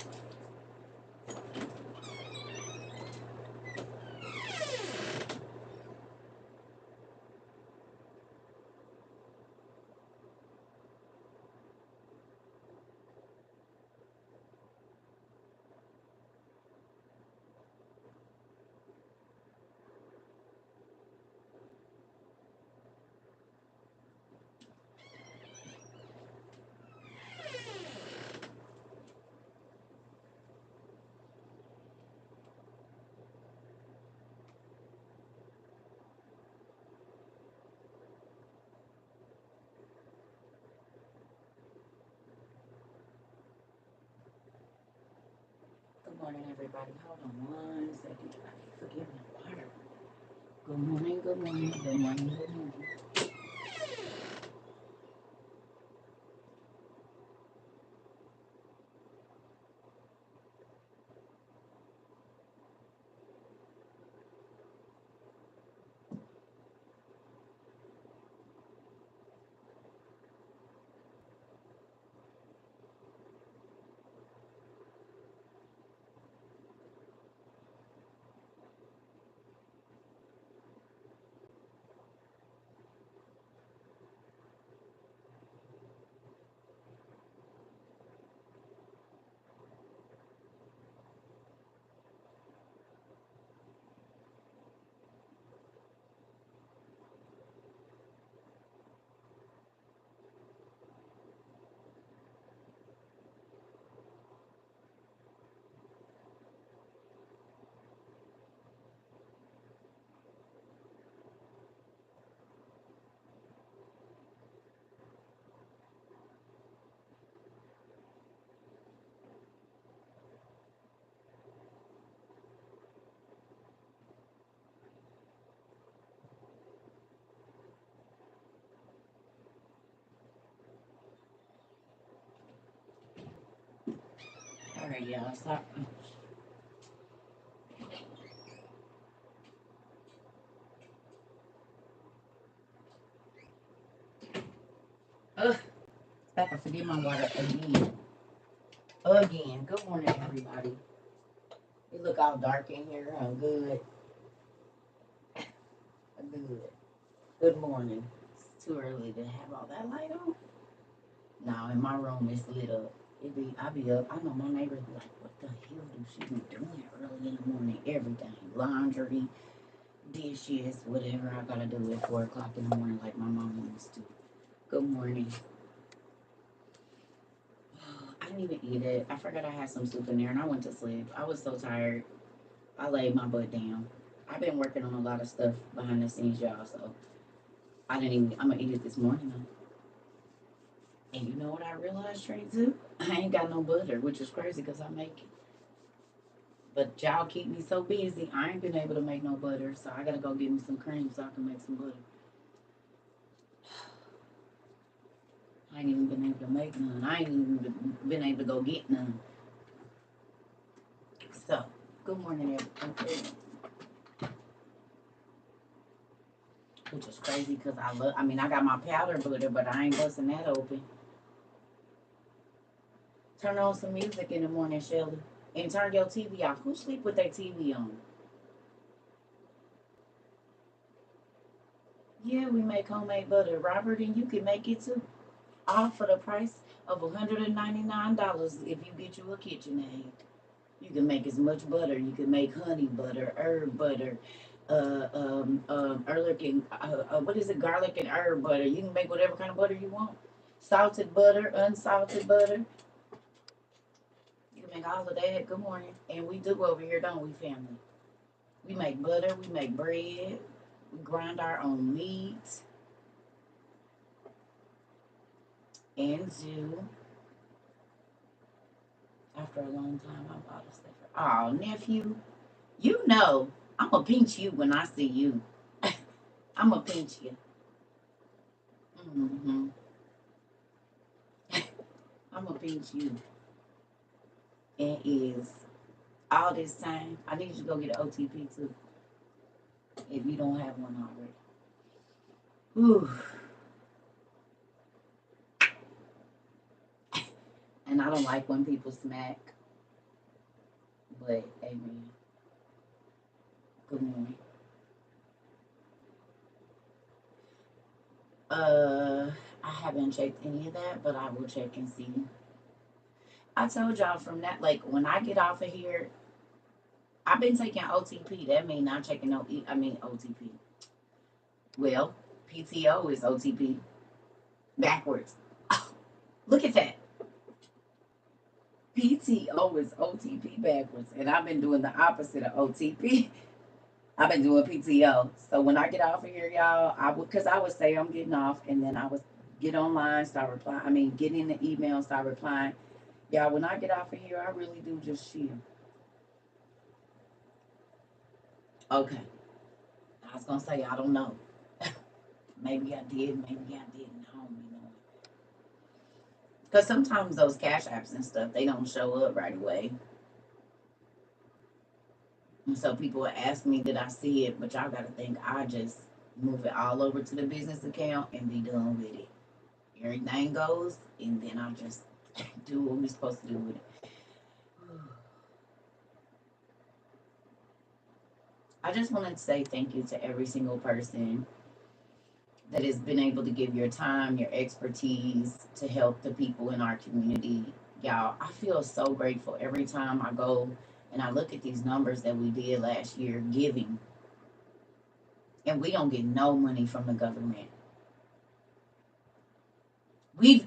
Good morning, everybody. Hold on one second. Forgive me, water. Good morning, good morning, good morning, good morning. All right, y'all. Stop. Ugh. I forget my water again. Again. Good morning, everybody. You look all dark in here. I'm good. I'm good. Good morning. It's too early to have all that light on. Now in my room it's lit up. I be up. I know my neighbors be like, what the hell do she be doing early in the morning? Everything. Laundry, dishes, whatever I gotta do at 4 o'clock in the morning like my mom used to. Good morning. I didn't even eat it. I forgot I had some soup in there and I went to sleep. I was so tired. I laid my butt down. I've been working on a lot of stuff behind the scenes, y'all, so I'm gonna eat it this morning though. And you know what I realized, Trey, too? I ain't got no butter, which is crazy because I make it. But y'all keep me so busy, I ain't been able to make no butter, so I gotta go get me some cream so I can make some butter. I ain't even been able to make none. I ain't even been able to go get none. So, good morning, everybody. Which is crazy because I got my powder butter, but I ain't busting that open. Turn on some music in the morning, Shelly. And turn your TV off. Who sleep with their TV on? Yeah, we make homemade butter. Robert, and you can make it too. All for the price of $199 if you get you a KitchenAid. You can make as much butter. You can make honey butter, herb butter, garlic and what is it? Garlic and herb butter. You can make whatever kind of butter you want. Salted butter, unsalted butter. You can make all of that. Good morning. And we do over here, don't we, family? We make butter. We make bread. We grind our own meat and do. After a long time, I'm about to say, oh, nephew, you know, I'm going to pinch you when I see you. I'm going to pinch you. Mm-hmm. I'm going to pinch you. And is all this time, I need you to go get an OTP too, if you don't have one already. Whew. And I don't like when people smack. But amen. Good morning. Uh, I haven't checked any of that, but I will check and see. I told y'all from that, like when I get off of here, I've been taking OTP. That mean not checking no. I mean OTP. Well, PTO is OTP backwards. Look at that. PTO is OTP backwards, and I've been doing the opposite of OTP. I've been doing PTO. So when I get off of here, y'all, because I would say I'm getting off, and then I would get online, start replying. I mean, get in the email, start replying. Y'all, when I get off of here, I really do just chill. Okay. I was gonna say I don't know. Maybe I did, maybe I didn't. I don't really know. Because sometimes those cash apps and stuff, they don't show up right away. And so people will ask me, did I see it? But y'all gotta think I just move it all over to the business account and be done with it. Everything goes, and then I just do what we're supposed to do with it. I just wanted to say thank you to every single person that has been able to give your time, your expertise to help the people in our community. Y'all, I feel so grateful every time I go and I look at these numbers that we did last year giving, and we don't get no money from the government. We've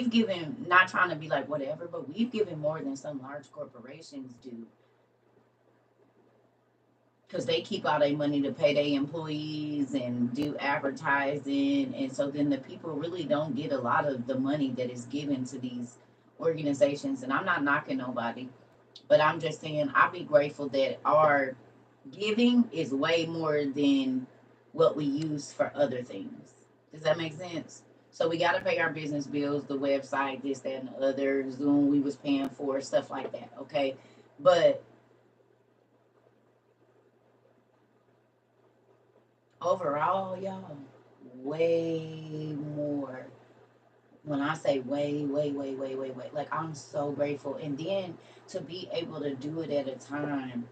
given, not trying to be like whatever, but we've given more than some large corporations do because they keep all their money to pay their employees and do advertising, and so then the people really don't get a lot of the money that is given to these organizations. And I'm not knocking nobody, but I'm just saying I'll be grateful that our giving is way more than what we use for other things. Does that make sense? So we got to pay our business bills, the website, this, that, and the other, Zoom we was paying for, stuff like that. Okay, but overall, y'all, way more. When I say way, way, way, way, way, way, like I'm so grateful. And then to be able to do it at a time,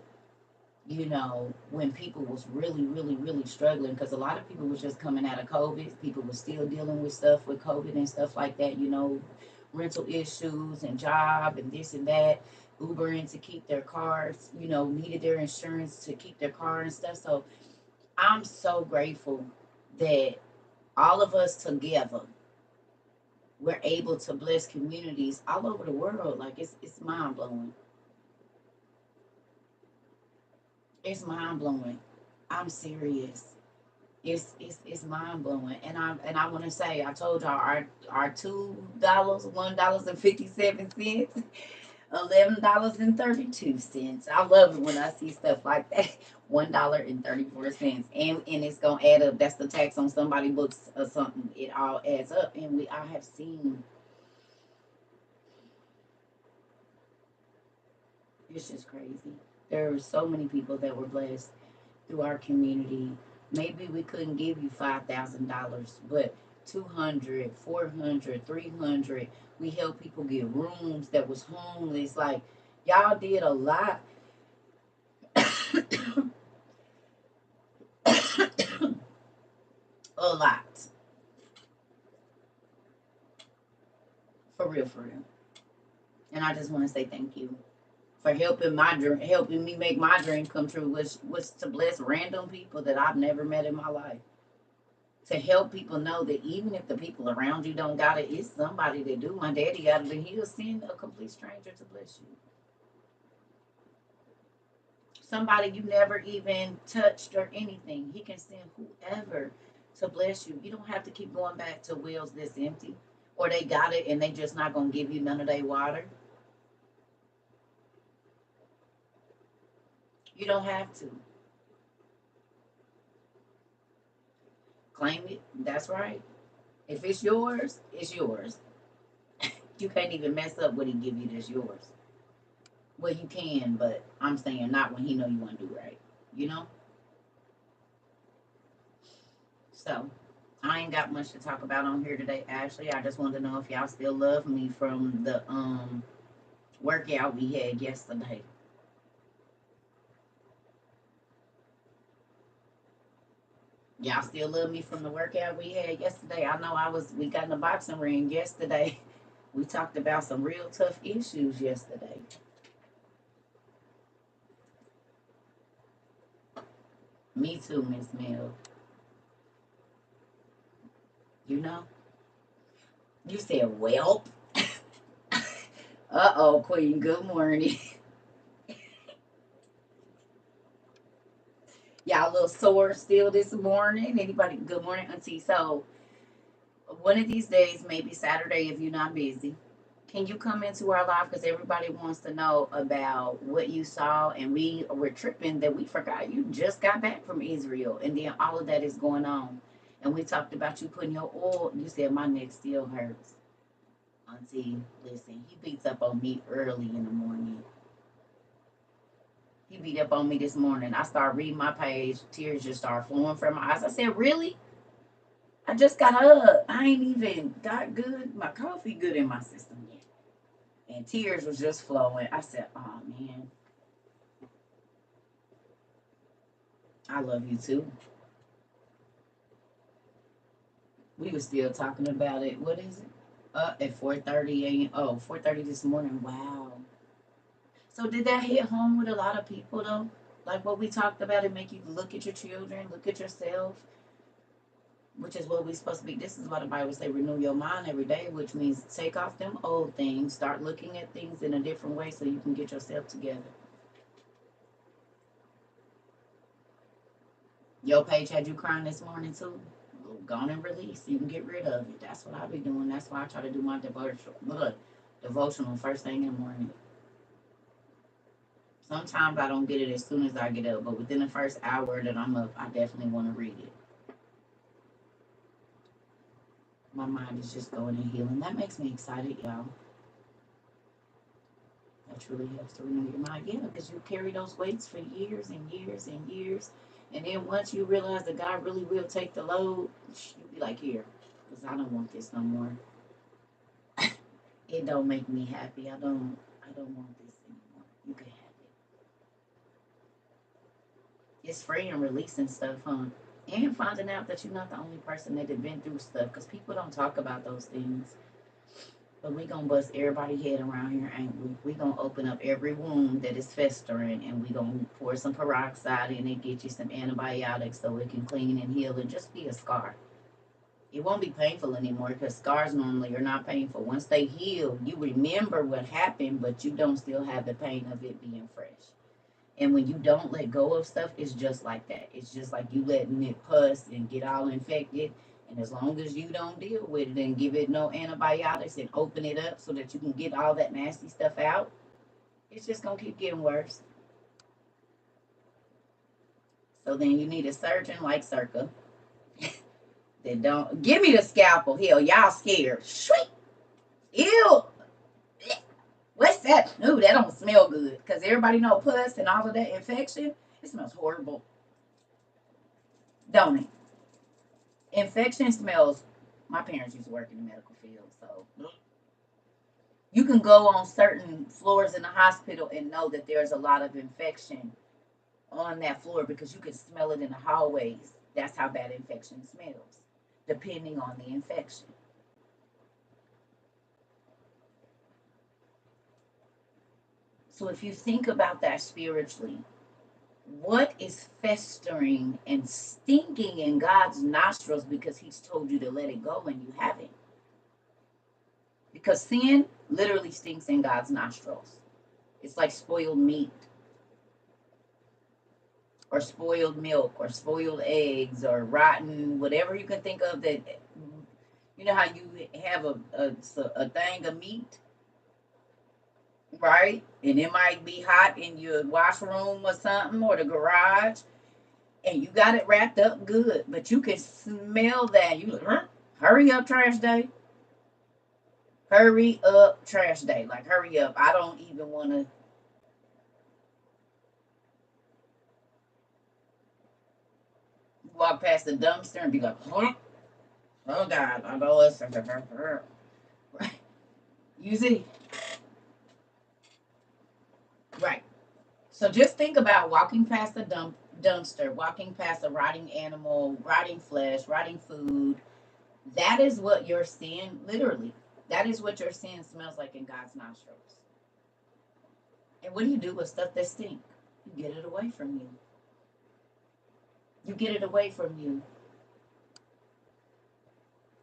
when people was really, really, really struggling, because a lot of people was just coming out of COVID. People were still dealing with stuff with COVID and stuff like that, rental issues and job and this and that, Ubering to keep their cars, needed their insurance to keep their car and stuff. So I'm so grateful that all of us together we're able to bless communities all over the world. Like it's mind blowing. It's mind blowing. I'm serious. It's mind blowing. And I want to say I told y'all our $2, $1.57, $11.32. I love it when I see stuff like that. $1.34, and it's gonna add up. That's the tax on somebody books or something. It all adds up, and I have seen. It's just crazy. There were so many people that were blessed through our community. Maybe we couldn't give you $5,000, but 200, 400, 300. We helped people get rooms that was homeless. Like y'all did a lot. A lot. For real, for real. And I just want to say thank you for helping me make my dream come true, which was to bless random people that I've never met in my life. To help people know that even if the people around you don't got it, it's somebody that do. My daddy got it, and he'll send a complete stranger to bless you. Somebody you never even touched or anything. He can send whoever to bless you. You don't have to keep going back to wells that's empty, or they got it and they just not gonna give you none of their water. You don't have to claim it. That's right. If it's yours, it's yours. You can't even mess up what he give you that's yours. Well, you can, but I'm saying not when he know you want to do right. You know. So I ain't got much to talk about on here today, Ashley. I just wanted to know if y'all still love me from the workout we had yesterday. Y'all still love me from the workout we had yesterday. I know we got in the boxing ring yesterday. We talked about some real tough issues yesterday. Me too, Miss Mel. You know? You said, well. Uh-oh, Queen. Good morning. Y'all a little sore still this morning. Anybody? Good morning, Auntie. So, one of these days, maybe Saturday if you're not busy, can you come into our live? Because everybody wants to know about what you saw. And we were tripping that we forgot you just got back from Israel. And then all of that is going on. And we talked about you putting your oil. You said, my neck still hurts. Auntie, listen, he beats up on me early in the morning. He beat up on me this morning. I started reading my page. Tears just started flowing from my eyes. I said, really? I just got up. I ain't even got good. My coffee good in my system yet. And tears was just flowing. I said, oh, man. I love you, too. We were still talking about it. What is it? At 4:30 a.m. Oh, 4:30 this morning. Wow. So did that hit home with a lot of people, though? Like what we talked about, it make you look at your children, look at yourself, which is what we're supposed to be. This is why the Bible say renew your mind every day, which means take off them old things, start looking at things in a different way so you can get yourself together. Your page had you crying this morning too? Gone and release. You can get rid of it. That's what I be doing. That's why I try to do my devotional first thing in the morning. Sometimes I don't get it as soon as I get up, but within the first hour that I'm up, I definitely want to read it. My mind is just going and healing. That makes me excited, y'all. That truly helps to renew your mind. Yeah, because you carry those weights for years and years and years. And then once you realize that God really will take the load, you be like, here, because I don't want this no more. It don't make me happy. I don't want this anymore. You can have it. It's free and releasing stuff, huh? And finding out that you're not the only person that have been through stuff, because people don't talk about those things. But we gonna bust everybody head around here, ain't we? We gonna open up every wound that is festering, and we gonna pour some peroxide in and get you some antibiotics so it can clean and heal and just be a scar. It won't be painful anymore because scars normally are not painful. Once they heal, you remember what happened, but you don't still have the pain of it being fresh. And when you don't let go of stuff, it's just like that. It's just like you letting it pus and get all infected. And as long as you don't deal with it and give it no antibiotics and open it up so that you can get all that nasty stuff out, it's just going to keep getting worse. So then you need a surgeon like CERCA that don't give me the scalpel. Hell, y'all scared. Sweet. Ew. What's that? Ooh, that don't smell good. Because everybody know pus and all of that infection. It smells horrible. Don't it? Infection smells. My parents used to work in the medical field, so you can go on certain floors in the hospital and know that there's a lot of infection on that floor because you can smell it in the hallways. That's how bad infection smells, depending on the infection. So if you think about that spiritually, what is festering and stinking in God's nostrils because He's told you to let it go and you haven't? Because sin literally stinks in God's nostrils. It's like spoiled meat or spoiled milk or spoiled eggs or rotten, whatever you can think of that. You know how you have a thing of meat, right? And it might be hot in your washroom or something or the garage, and you got it wrapped up good, but you can smell that. You like, huh? Hurry up, trash day. Hurry up, trash day. Like, hurry up. I don't even want to. Walk past the dumpster and be like, huh? Oh, God. I know it's. Right. You see? Right. So just think about walking past the dumpster, walking past a rotting animal, rotting flesh, rotting food. That is what your sin, literally, that is what your sin smells like in God's nostrils. And what do you do with stuff that stinks? You get it away from you. You get it away from you.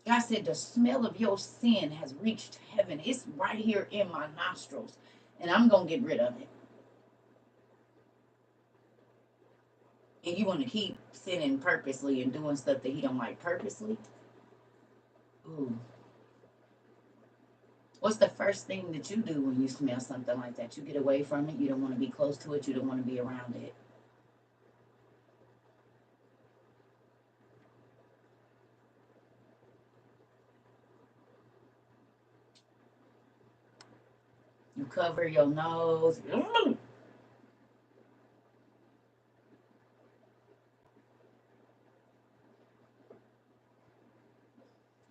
God said, the smell of your sin has reached heaven. It's right here in my nostrils, and I'm going to get rid of it. And you want to keep sinning purposely and doing stuff that he don't like purposely? Ooh. What's the first thing that you do when you smell something like that? You get away from it. You don't want to be close to it. You don't want to be around it. You cover your nose.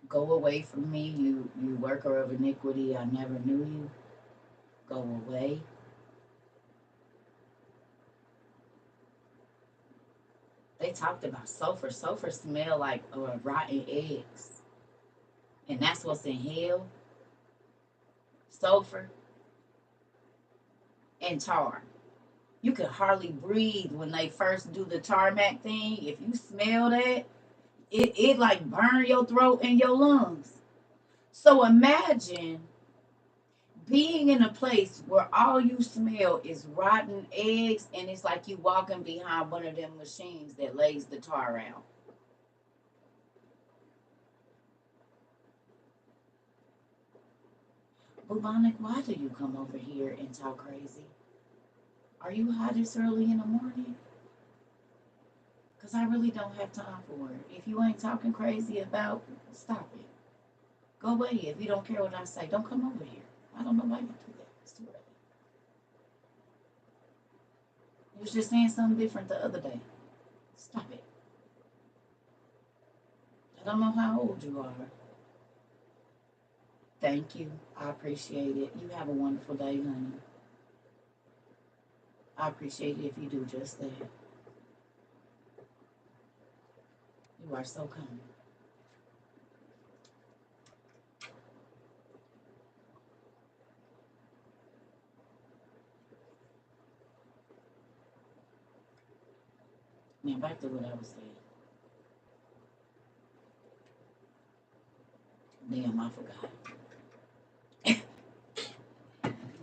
Go away from me, you worker of iniquity. I never knew you. Go away. They talked about sulfur. Sulfur smell like rotten eggs. And that's what's in hell. Sulfur and tar. You could hardly breathe when they first do the tarmac thing. If you smell that, it like burn your throat and your lungs. So imagine being in a place where all you smell is rotten eggs, and it's like you walking behind one of them machines that lays the tar out. Bubonic, why do you come over here and talk crazy? Are you high this early in the morning? Because I really don't have time for it. If you ain't talking crazy about, stop it. Go away. If you don't care what I say, don't come over here. I don't know why you do that. It's too early. You was just saying something different the other day. Stop it. I don't know how old you are. Thank you. I appreciate it. You have a wonderful day, honey. I appreciate it if you do just that. You are so kind. Now back to what I was saying. Damn, I forgot.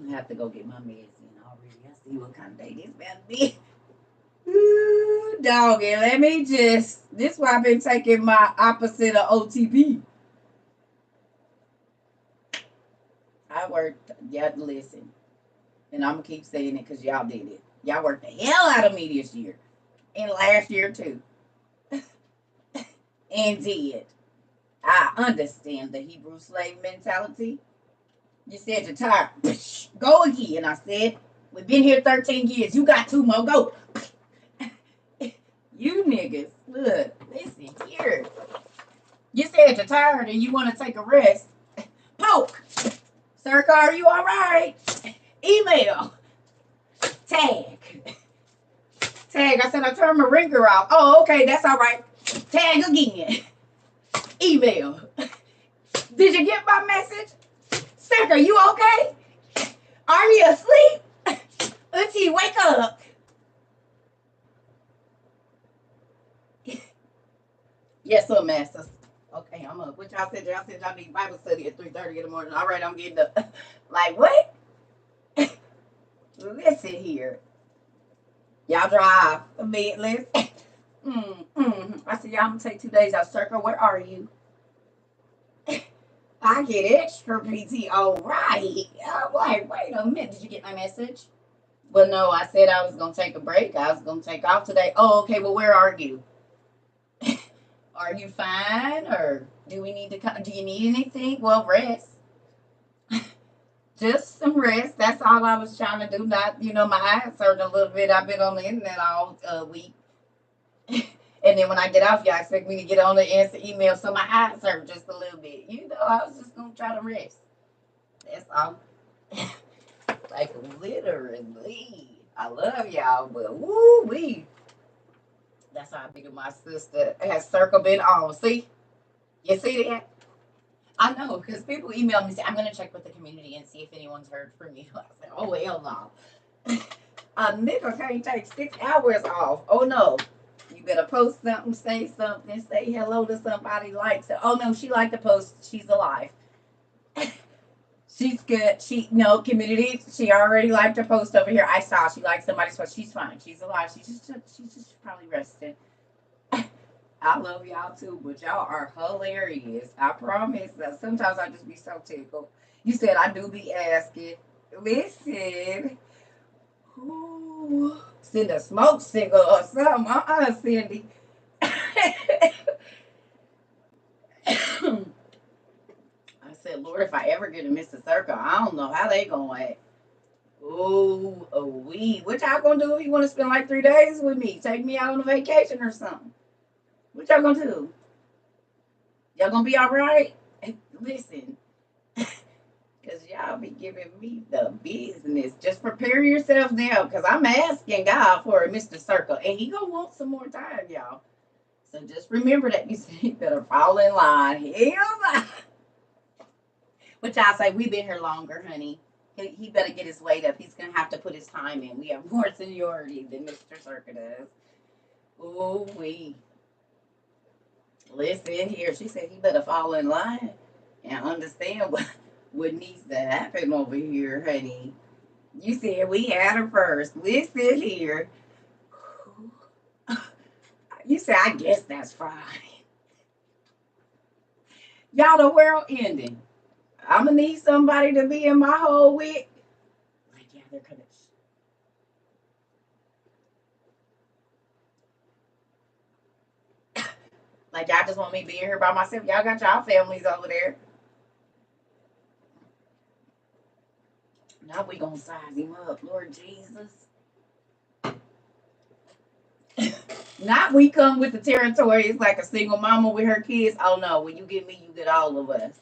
I have to go get my meds in already. I see what kind of day this about to be. Ooh, doggy, let me just. This is why I've been taking my opposite of OTP. I worked, y'all listen, and I'm gonna keep saying it because y'all did it. Y'all worked the hell out of me this year, and last year too, and did. I understand the Hebrew slave mentality. You said you're tired. Go again. I said, we've been here 13 years. You got 2 more. Go. You niggas, look, listen here. You said you're tired and you want to take a rest. Poke. CERCA, are you all right? Email. Tag. Tag. I said I turned my ringer off. Oh, okay, that's all right. Tag again. Email. Did you get my message? CERCA, you okay? Are you asleep? Auntie, wake up. Yes, sir, masters. Okay, I'm up. What y'all said? Y'all said y'all need Bible study at 3:30 in the morning. All right, I'm getting up. Like, what? Listen here. Y'all drive a bit. Listen. I said, y'all, I'm going to take 2 days out. CERCA, where are you? I get extra PT. All right. I'm like, wait a minute. Did you get my message? But no, I said I was going to take a break. I was going to take off today. Oh, okay. Well, where are you? Are you fine? Or do we need to come? Do you need anything? Well, rest. Just some rest. That's all I was trying to do. Not, my eyes hurt a little bit. I've been on the internet all week. And then when I get off, y'all expect me to get on the answer email, so my eyes hurt just a little bit. I was just going to try to rest. That's all. Like, literally. I love y'all, but woo-wee. That's how big of my sister has CERCA been on. See? You see that? I know, because people email me, say, I'm going to check with the community and see if anyone's heard from you. I said, oh, hell no. A nigga can't take 6 hours off. Oh, no. You better post something, say something, say hello to somebody likes it. Oh, no, she liked the post. She's alive. She's good. Community. She already liked her post over here. I saw she liked somebody's post. She's fine. She's alive. She's just probably resting. I love y'all too, but y'all are hilarious. I promise. Sometimes I just be so tickled. You said I do be asking. Listen. Ooh, send a smoke signal or something. Cindy. I said, Lord, if I ever get a Mr. Circle, I don't know how they gonna act. Ooh, a week. What y'all gonna do if you want to spend like 3 days with me? Take me out on a vacation or something. What y'all gonna do? Y'all gonna be all right? Listen, because y'all be giving me the business. Just prepare yourself now, because I'm asking God for a Mr. Circle, and he gonna want some more time, y'all. So just remember that you better fall in line. Hell, which I say we've been here longer, honey. He better get his weight up. He's gonna have to put his time in. We have more seniority than Mr. Circle does. Ooh, we listen here. She said he better fall in line and understand what needs to happen over here, honey. You said we had her first. Listen here. You said, I guess that's fine. Y'all, the world ending. I'm gonna need somebody to be in my hole with. Like, yeah, they're gonna. Like, y'all just want me being here by myself. Y'all got y'all families over there. Now we gonna size him up, Lord Jesus. Not we come with the territory. It's like a single mama with her kids. Oh no, when you get me, you get all of us.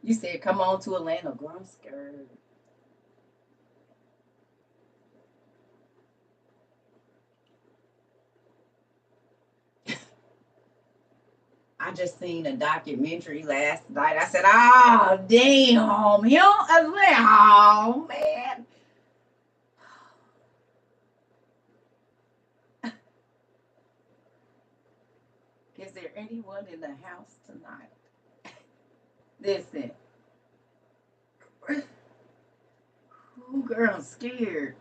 You said, come on to Atlanta, girl. I'm scared. I just seen a documentary last night. I said, oh, damn, him. I said, oh, man. Is there anyone in the house tonight? Listen. Ooh, girl, I'm scared.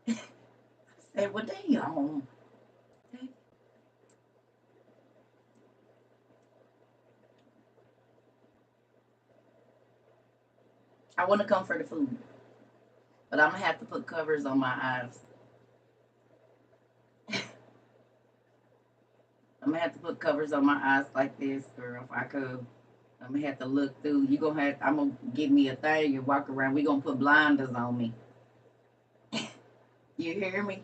I said, well, damn. I want to come for the food, but I'm going to have to put covers on my eyes. I'm going to have to put covers on my eyes like this, girl, if I could. I'm gonna have to look through. I'm gonna give me a thing and walk around. We gonna put blinders on me. You hear me?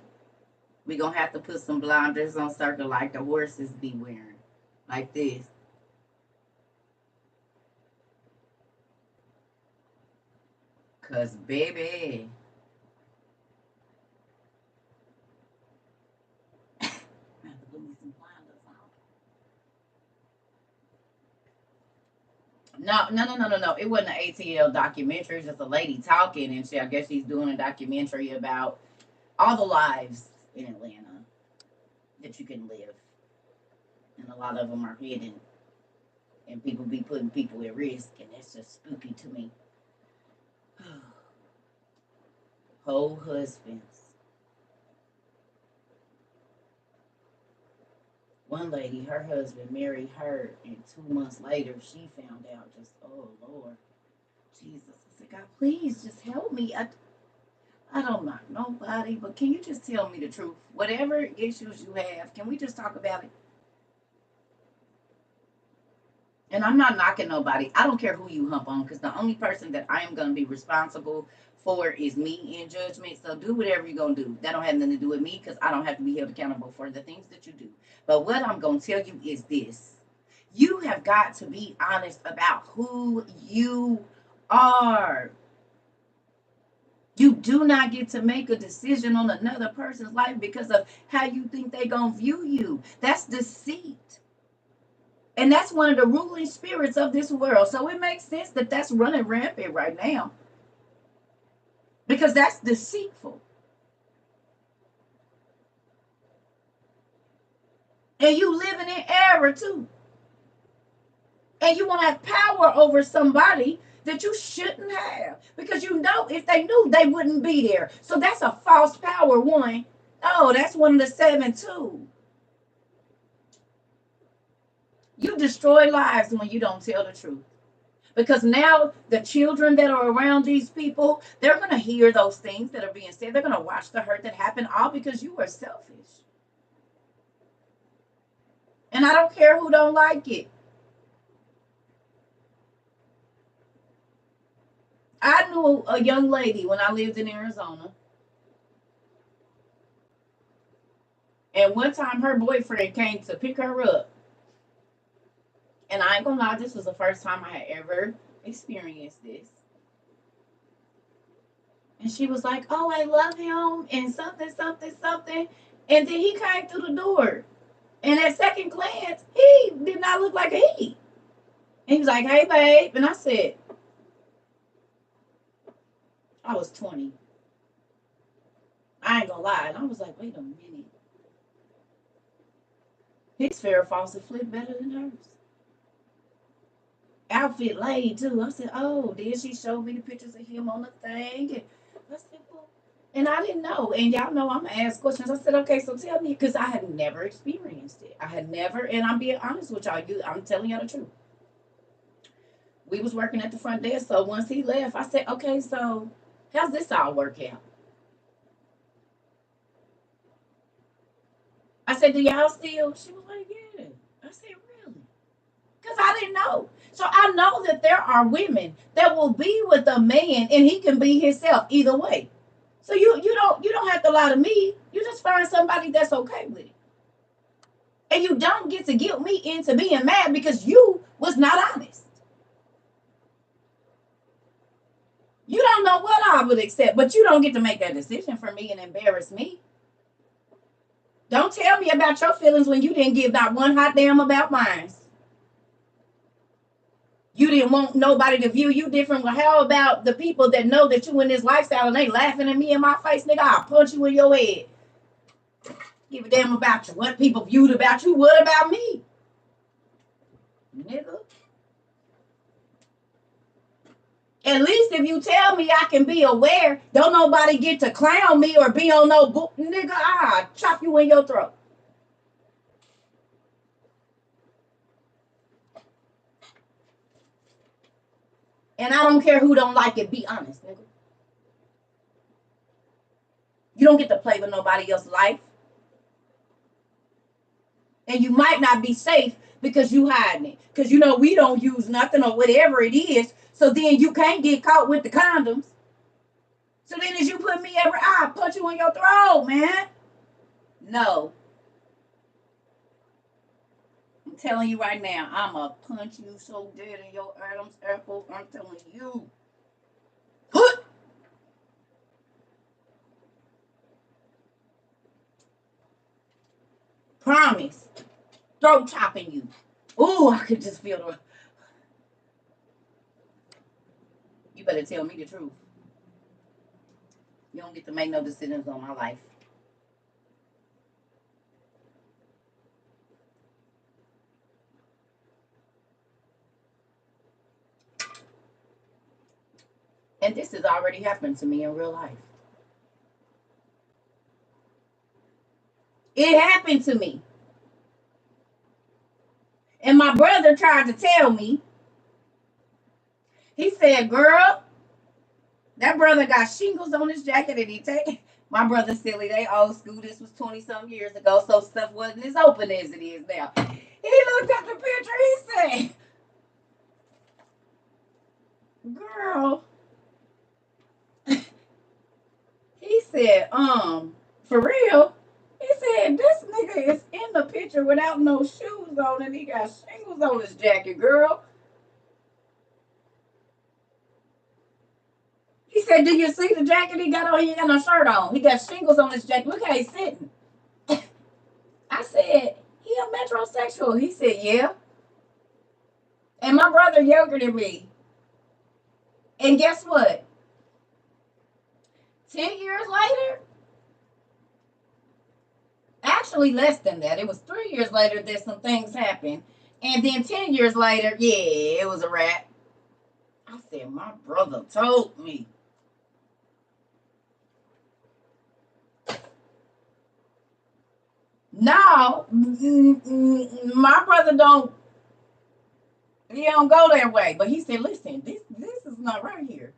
We gonna have to put some blinders on Circle like the horses be wearing, like this. Cause baby, I have to put me some blinders on. No. It wasn't an ATL documentary. It's just a lady talking, and I guess she's doing a documentary about all the lives in Atlanta that you can live, and a lot of them are hidden, and people be putting people at risk, and that's just spooky to me. Whole husbands. One lady, her husband married her, and 2 months later, she found out. Just, oh Lord, Jesus! I said, God, please just help me. I don't know nobody, but can you just tell me the truth? Whatever issues you have, can we just talk about it? And I'm not knocking nobody. I don't care who you hump on, because the only person that I am going to be responsible for is me in judgment. So do whatever you're going to do. That don't have nothing to do with me, because I don't have to be held accountable for the things that you do. But what I'm going to tell you is this. You have got to be honest about who you are. You do not get to make a decision on another person's life because of how you think they're going to view you. That's deceit. And that's one of the ruling spirits of this world. So it makes sense that that's running rampant right now, because that's deceitful. And you living in error too. And you want to have power over somebody that you shouldn't have, because you know if they knew, they wouldn't be there. So that's a false power, one. Oh, that's one of the 7 too. You destroy lives when you don't tell the truth. Because now the children that are around these people, they're going to hear those things that are being said. They're going to watch the hurt that happened, all because you were selfish. And I don't care who don't like it. I knew a young lady when I lived in Arizona. And one time her boyfriend came to pick her up. And I ain't gonna lie, this was the first time I had ever experienced this. And she was like, oh, I love him and something, something, something. And then he came through the door. And at second glance, he did not look like a he. And he was like, hey, babe. And I said, I was 20. I ain't gonna lie. And I was like, wait a minute. His Farrah Fawcett flip better than hers. Outfit laid too. I said, oh, then she showed me the pictures of him on the thing. And I said, well, and I didn't know. And y'all know I'm gonna ask questions. I said, okay, so tell me, because I had never experienced it. I had never, and I'm being honest with y'all. I'm telling y'all the truth. We was working at the front desk, so once he left, I said, okay, so how's this all work out? I said, do y'all still? She was like, yeah. I said, really? Because I didn't know. So I know that there are women that will be with a man and he can be himself either way. So you don't have to lie to me. You just find somebody that's okay with it. And you don't get to guilt me into being mad because you was not honest. You don't know what I would accept, but you don't get to make that decision for me and embarrass me. Don't tell me about your feelings when you didn't give not one hot damn about mine. You didn't want nobody to view you different. Well, how about the people that know that you in this lifestyle and they laughing at me in my face, nigga? I'll punch you in your head. Give a damn about you. What people viewed about you, what about me? Nigga. At least if you tell me I can be aware, don't nobody get to clown me or be on no book. Nigga, I'll chop you in your throat. And I don't care who don't like it, be honest, nigga. You don't get to play with nobody else's life. And you might not be safe because you hiding it. Because you know we don't use nothing or whatever it is. So then you can't get caught with the condoms. So then as you put me every eye, punch you in your throat, man. No. I'm telling you right now, I'ma punch you so dead in your Adam's apple. I'm telling you. Promise. Throat chopping you. Ooh, I could just feel the. You better tell me the truth. You don't get to make no decisions on my life. And this has already happened to me in real life. It happened to me. And my brother tried to tell me. He said, girl, that brother got shingles on his jacket and he take. My brother silly, they old school. This was 20-some years ago, so stuff wasn't as open as it is now. He looked at the picture, he said, girl. He said, for real? He said, this nigga is in the picture without no shoes on and he got shingles on his jacket, girl. He said, do you see the jacket he got on? He ain't got no shirt on. He got shingles on his jacket. Look how he's sitting. I said, he a metrosexual. He said, yeah. And my brother younger than me. And guess what? 10 years later, actually less than that. It was 3 years later that some things happened. And then 10 years later, yeah, it was a wrap. I said, my brother told me. No, my brother don't, he don't go that way. But he said, listen, this is not right here.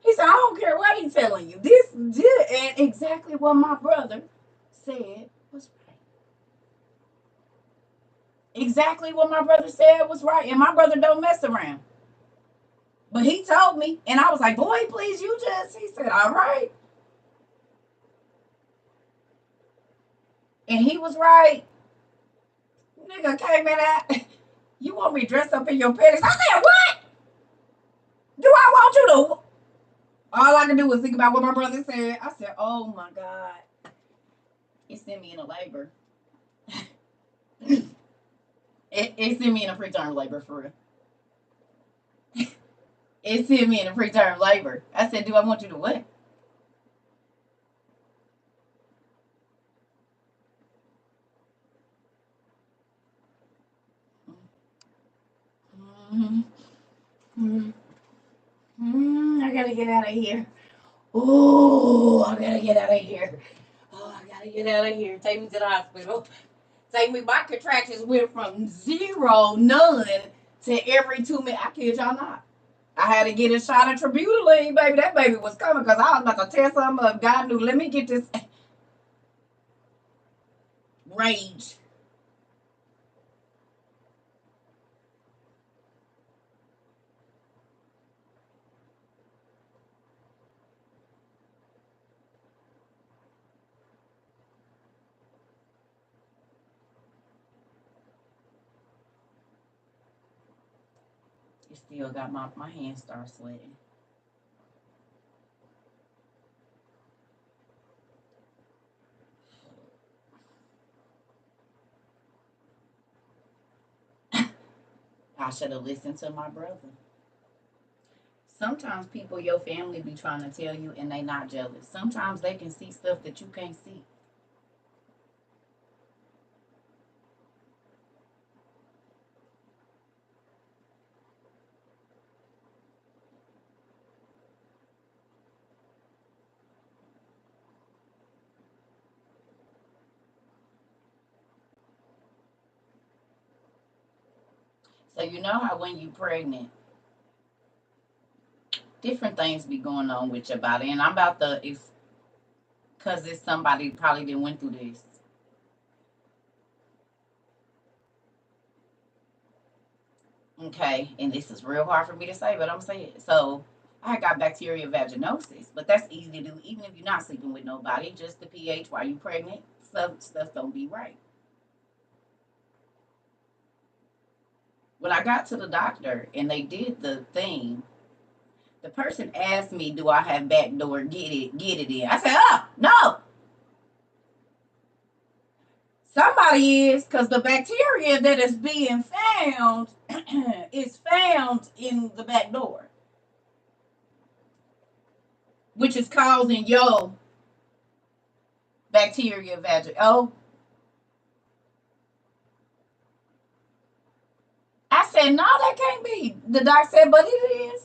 He said, I don't care what he's telling you. This and exactly what my brother said was right. Exactly what my brother said was right. And my brother don't mess around. But he told me, and I was like, boy, please, you just, he said, all right. And he was right. Nigga came in at, you want me dressed up in your panties? I said, what? Do I want you to? All I could do was think about what my brother said. I said, oh my God. It sent me into labor. it sent me in a preterm labor for real. It sent me in a preterm labor. I said, do I want you to what? I gotta get out of here. Oh, I gotta get out of here. Oh, I gotta get out of here. Take me to the hospital. Take me. My contractions went from zero, none, to every 2 minutes. I kid y'all not. I had to get a shot of tributaline, baby. That baby was coming because I was about to tear something up. God knew. Let me get this rage. It still got my hands start sweating. I should have listened to my brother. Sometimes people, your family be trying to tell you and they not jealous. Sometimes they can see stuff that you can't see. So you know how when you pregnant, different things be going on with your body. And I'm about to, because it's somebody probably didn't went through this. Okay, and this is real hard for me to say, but I'm saying it. So I got bacterial vaginosis, but that's easy to do even if you're not sleeping with nobody. Just the pH while you pregnant, stuff don't be right. When I got to the doctor and they did the thing, the person asked me, "Do I have backdoor get it in?" I said, "Oh no, somebody is, because the bacteria that is being found is found in the back door, which is causing your bacteria vagina." Oh, I said, "No, that can't be." The doc said, "But it is."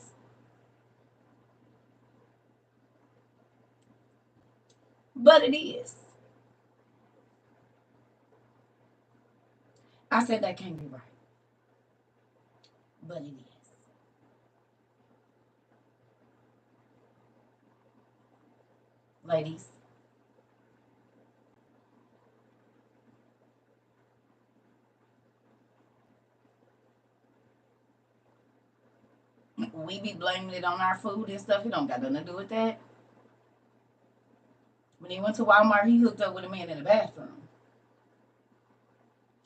But it is. I said, "That can't be right." But it is. Ladies, we be blaming it on our food and stuff. It don't got nothing to do with that. When he went to Walmart, he hooked up with a man in the bathroom.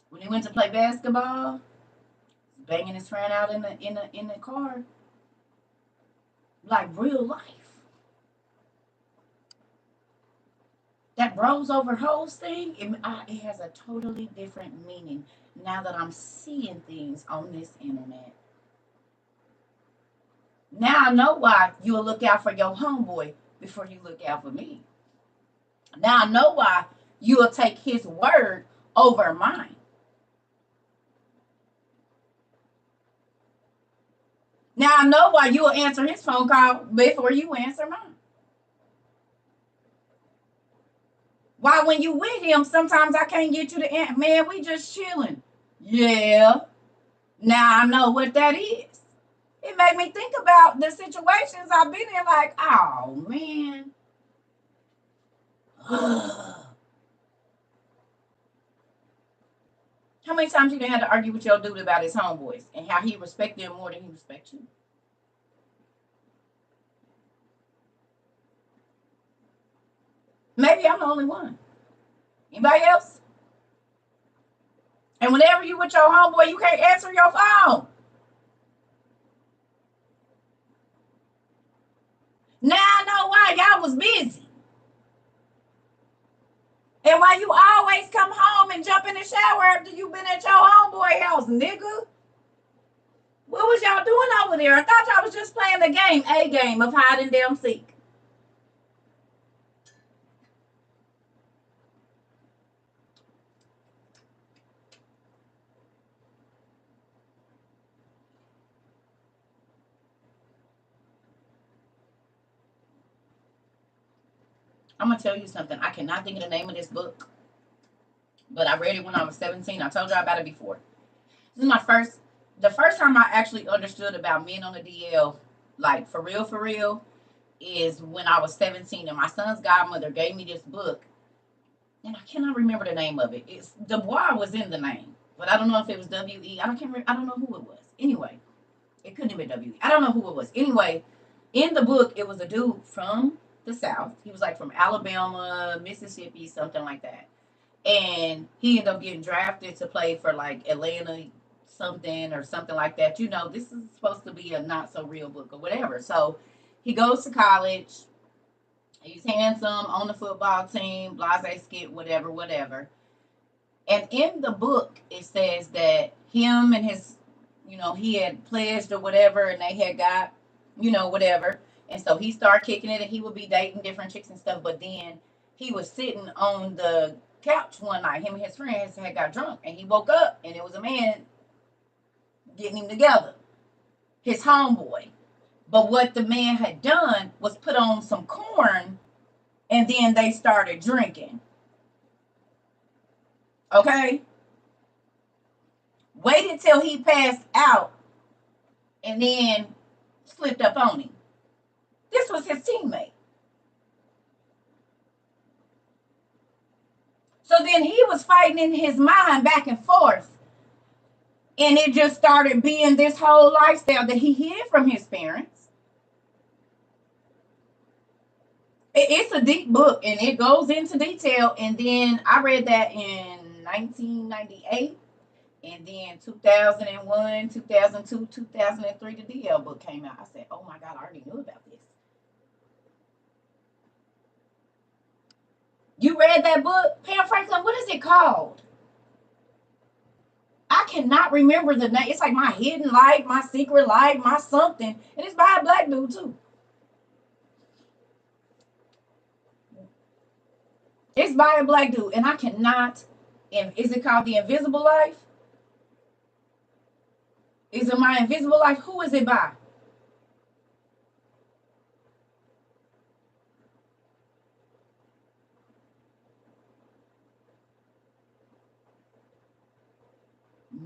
When he went to play basketball, banging his friend out in the car, like real life. that bros over hoes thing, it has a totally different meaning now that I'm seeing things on this internet. Now I know why you'll look out for your homeboy before you look out for me. Now I know why you'll take his word over mine. Now I know why you'll answer his phone call before you answer mine. Why when you with him, sometimes I can't get you to answer. Man, we just chilling. Yeah. Now I know what that is. It made me think about the situations I've been in, like, oh man. How many times you done had to argue with your dude about his homeboys and how he respects them more than he respects you? Maybe I'm the only one. Anybody else? And whenever you with your homeboy, you can't answer your phone. Now I know why y'all was busy. And why you always come home and jump in the shower after you been at your homeboy house, nigga? What was y'all doing over there? I thought y'all was just playing the game, a game of hide and damn seek. I'm going to tell you something. I cannot think of the name of this book, but I read it when I was 17. I told y'all about it before. This is the first time I actually understood about men on the DL, like for real, is when I was 17. And my son's godmother gave me this book, and I cannot remember the name of it. It's Dubois was in the name, but I don't know if it was W.E. I don't know who it was. Anyway, it couldn't have been W.E. I don't know who it was. Anyway, in the book, it was a dude from the South. He was like from Alabama, Mississippi, something like that. And he ended up getting drafted to play for like Atlanta something or something like that. You know, this is supposed to be a not so real book or whatever. So he goes to college. He's handsome on the football team, blase skit, whatever. And in the book, it says that him and his, he had pledged or whatever, and they had got, whatever. And so he started kicking it, and he would be dating different chicks and stuff. But then he was sitting on the couch one night. Him and his friends had got drunk, and he woke up, and it was a man getting him together, his homeboy. But what the man had done was put on some corn, and then they started drinking. Okay? Waited till he passed out, and then slipped up on him. This was his teammate. So then he was fighting in his mind back and forth. And it just started being this whole lifestyle that he hid from his parents. It's a deep book, and it goes into detail. And then I read that in 1998. And then 2001, 2002, 2003, the DL book came out. I said, oh my God, I already knew about this. You read that book? Pam Franklin, what is it called? I cannot remember the name. It's like My Hidden Life, My Secret Life, My something. And it's by a black dude too. It's by a black dude. And I cannot. Is it called The Invisible Life? Is it My Invisible Life? Who is it by?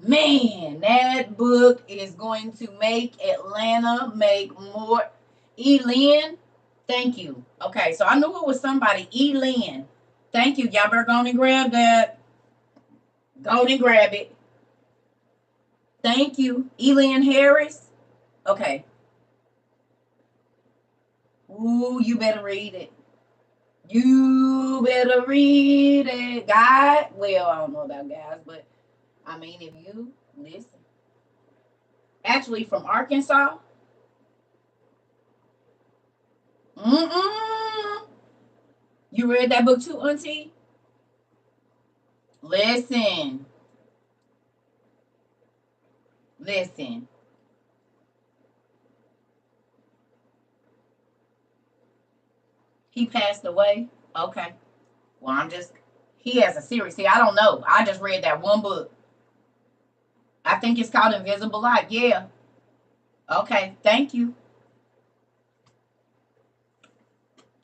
Man, that book is going to make Atlanta make more. Elin, thank you. Okay, so I knew it was somebody. Elin, thank you. Y'all better go and grab that. Go and grab it. Thank you. Elin Harris. Okay. Ooh, you better read it. You better read it. God, well, I don't know about guys, but I mean, if you listen. Actually, from Arkansas. Mm-mm. You read that book too, Auntie? Listen, listen. He passed away. Okay. Well, he has a series. See, I don't know. I just read that one book. I think it's called Invisible Light. Yeah. Okay. Thank you.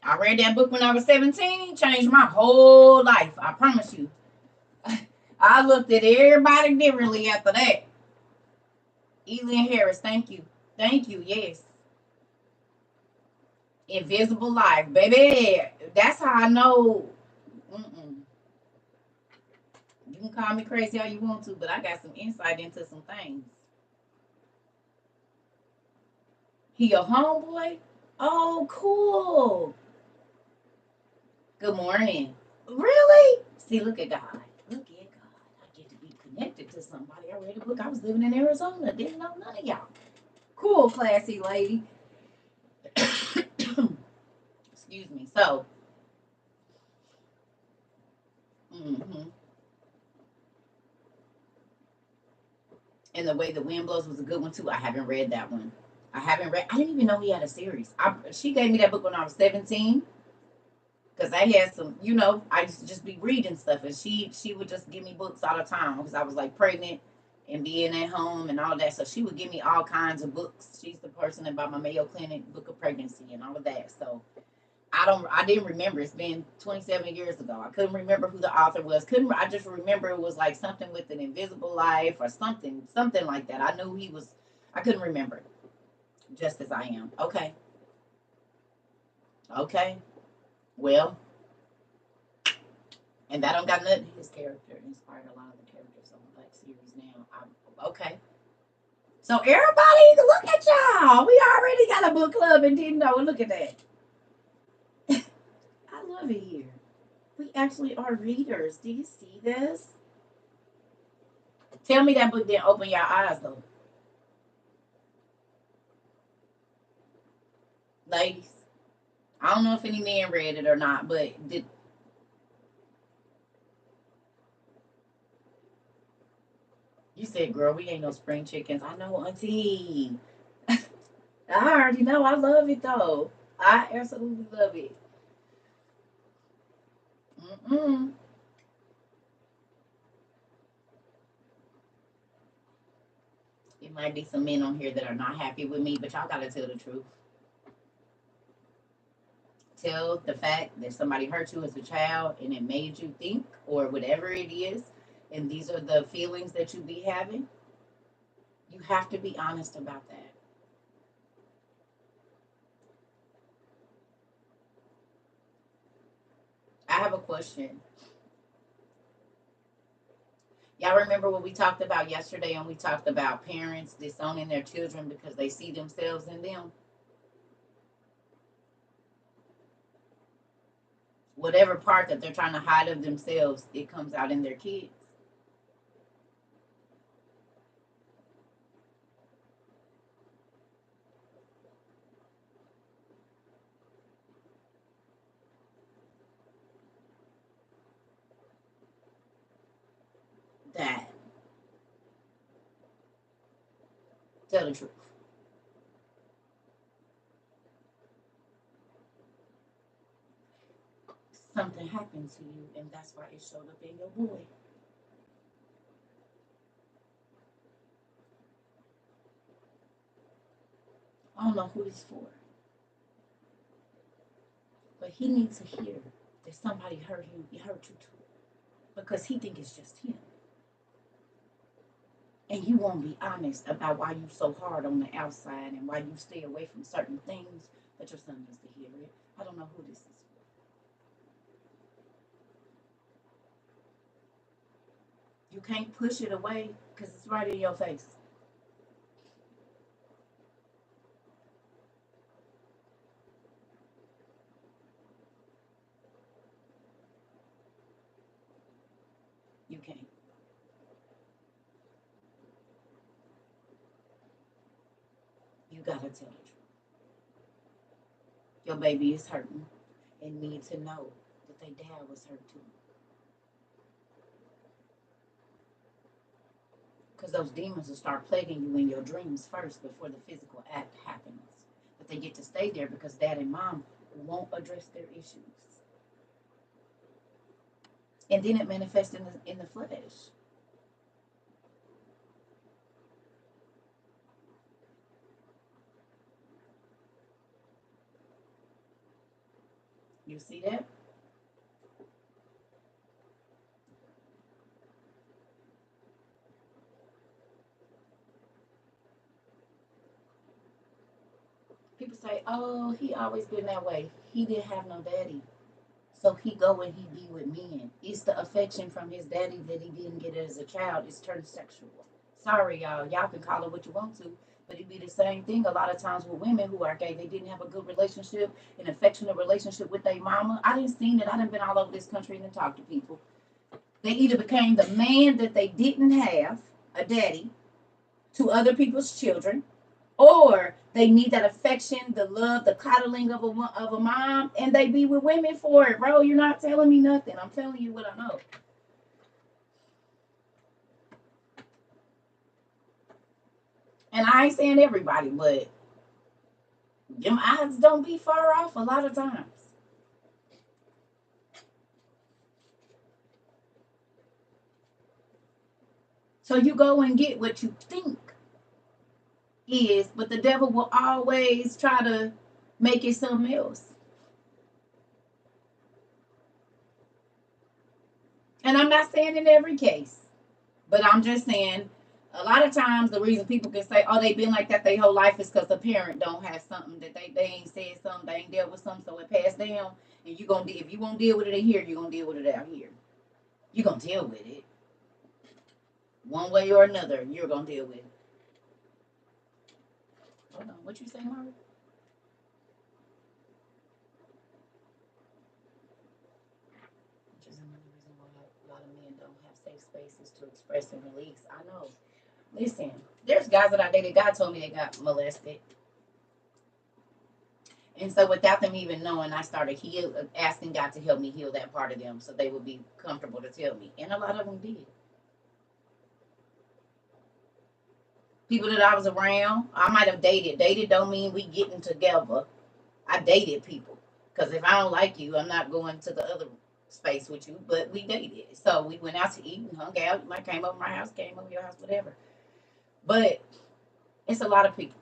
I read that book when I was 17. Changed my whole life. I promise you. I looked at everybody differently after that. Elian Harris. Thank you. Thank you. Yes. Invisible Life, baby. That's how I know. Mm-mm. You can call me crazy all you want to, but I got some insight into some things. He a homeboy? Oh, cool. Good morning. Really? See, look at God. Look at God. I get to be connected to somebody. I read a book. I was living in Arizona. Didn't know none of y'all. Cool, classy lady. Excuse me. So, hmm and the way the wind blows was a good one too. I haven't read that one. I haven't read. I didn't even know he had a series. She gave me that book when I was 17 because I had some. I used to just be reading stuff, and she would just give me books all the time because I was like pregnant and being at home and all that. So she would give me all kinds of books. She's the person that bought my Mayo Clinic book of pregnancy and all of that. So I didn't remember. It's been 27 years ago. I couldn't remember who the author was. I just remember it was like something with an invisible life or something like that. I knew he was. I couldn't remember. Just as I am. Okay. Okay. Well, and that don't got nothing. His character inspired a lot of the characters on the Black series now. Okay. So everybody, look at y'all. We already got a book club and didn't know. Look at that. I love it here. We actually are readers. Do you see this? Tell me that book didn't open your eyes though, ladies. I don't know if any men read it or not, but you said, "Girl, we ain't no spring chickens." I know, Auntie. I already know. I love it though. I absolutely love it. Mm-mm. It might be some men on here that are not happy with me, but y'all gotta tell the truth. Tell the fact that somebody hurt you as a child and it made you think, or whatever it is, and these are the feelings that you be having. You have to be honest about that. I have a question. Y'all remember what we talked about yesterday, and we talked about parents disowning their children because they see themselves in them? Whatever part that they're trying to hide of themselves, it comes out in their kids. That, tell the truth. Something happened to you, and that's why it showed up in your boy. I don't know who it's for, but he needs to hear that somebody hurt him, he hurt you too, because he think it's just him, and you won't be honest about why you so hard on the outside and why you stay away from certain things. But your son needs to hear it. I don't know who this is for. You can't push it away because it's right in your face. You can't. You gotta tell the truth. Your baby is hurting and need to know. but their dad was hurt too. Because those demons will start plaguing you in your dreams first before the physical act happens. But they get to stay there because dad and mom won't address their issues. And then it manifests in the flesh. You see that? People say, "Oh, he always been that way. He didn't have no daddy, so he go and he be with men." It's the affection from his daddy that he didn't get as a child. It's turned sexual. Sorry, y'all. Y'all can call it what you want to, but it be the same thing a lot of times with women who are gay. They didn't have a good relationship, an affectionate relationship with their mama. I didn't seen it. I done been all over this country and talked to people. They either became the man that they didn't have, a daddy, to other people's children, or they need that affection, the love, the coddling of a mom, and they be with women for it, bro. You're not telling me nothing. I'm telling you what I know. And I ain't saying everybody, but them odds don't be far off a lot of times. So you go and get what you think is, but the devil will always try to make it something else. And I'm not saying in every case, but I'm just saying a lot of times the reason people can say, oh, they've been like that their whole life is because the parent don't have something that they ain't said something, they ain't dealt with something, so it passed down. And you gonna if you won't deal with it in here, you're gonna deal with it out here. You're gonna deal with it. One way or another, you're gonna deal with it. Hold on, what you say, Mara? Which is another reason why a lot of men don't have safe spaces to express and release. I know. Listen, there's guys that I dated. God told me they got molested. And so without them even knowing, I started asking God to help me heal that part of them so they would be comfortable to tell me. And a lot of them did. People that I was around, I might have dated. Dated don't mean we getting together. I dated people. Because if I don't like you, I'm not going to the other space with you. But we dated. So we went out to eat and hung out. You might came over my house, came over your house, whatever. But it's a lot of people.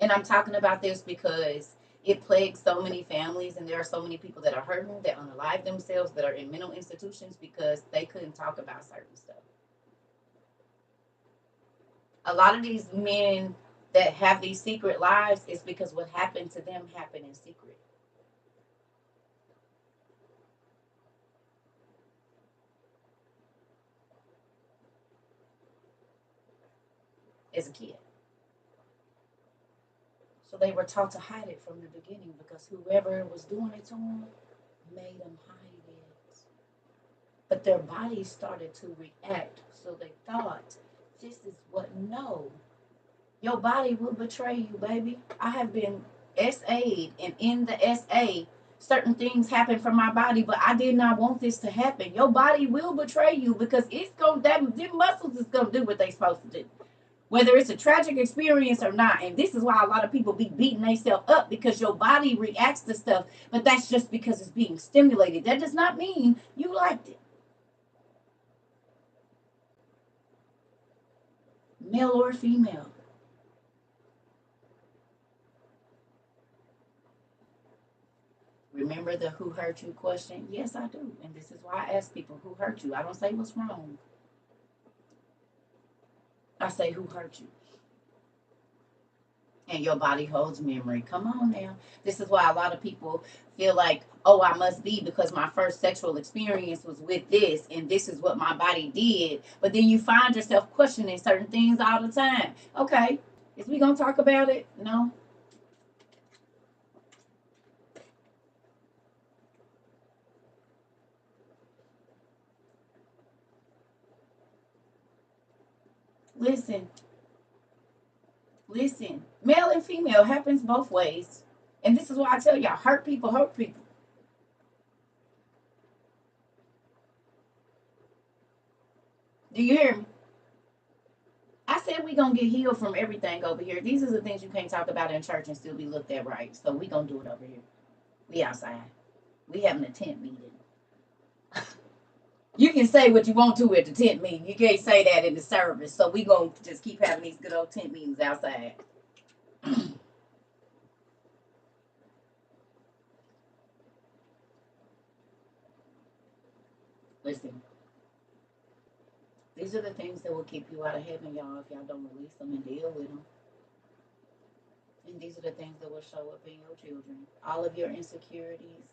And I'm talking about this because it plagues so many families, and there are so many people that are hurting, that unalive themselves, that are in mental institutions because they couldn't talk about certain stuff. A lot of these men that have these secret lives is because what happened to them happened in secret. As a kid. So they were taught to hide it from the beginning because whoever was doing it to them made them hide it. But their bodies started to react. So they thought, this is what, no. Your body will betray you, baby. I have been SA'd, and in the SA, certain things happen from my body, but I did not want this to happen. Your body will betray you because it's gonna them muscles is gonna do what they supposed to do. Whether it's a tragic experience or not. And this is why a lot of people be beating themselves up because your body reacts to stuff, but that's just because it's being stimulated. That does not mean you liked it. Male or female. Remember the who hurt you question? Yes, I do. And this is why I ask people who hurt you. I don't say what's wrong. I say who hurt you. And your body holds memory. Come on now. This is why a lot of people feel like, oh, I must be because my first sexual experience was with this and this is what my body did. But then you find yourself questioning certain things all the time. Okay, is we going to talk about it? No. Listen, listen. Male and female happens both ways. And this is why I tell y'all, hurt people hurt people. Do you hear me? I said we gonna get healed from everything over here. These are the things you can't talk about in church and still be looked at right. So we gonna do it over here. We outside. We having a tent meeting. You can say what you want to at the tent meeting. You can't say that in the service. So we gonna just keep having these good old tent meetings outside. Listen, these are the things that will keep you out of heaven, y'all, if y'all don't release them and deal with them. And these are the things that will show up in your children. All of your insecurities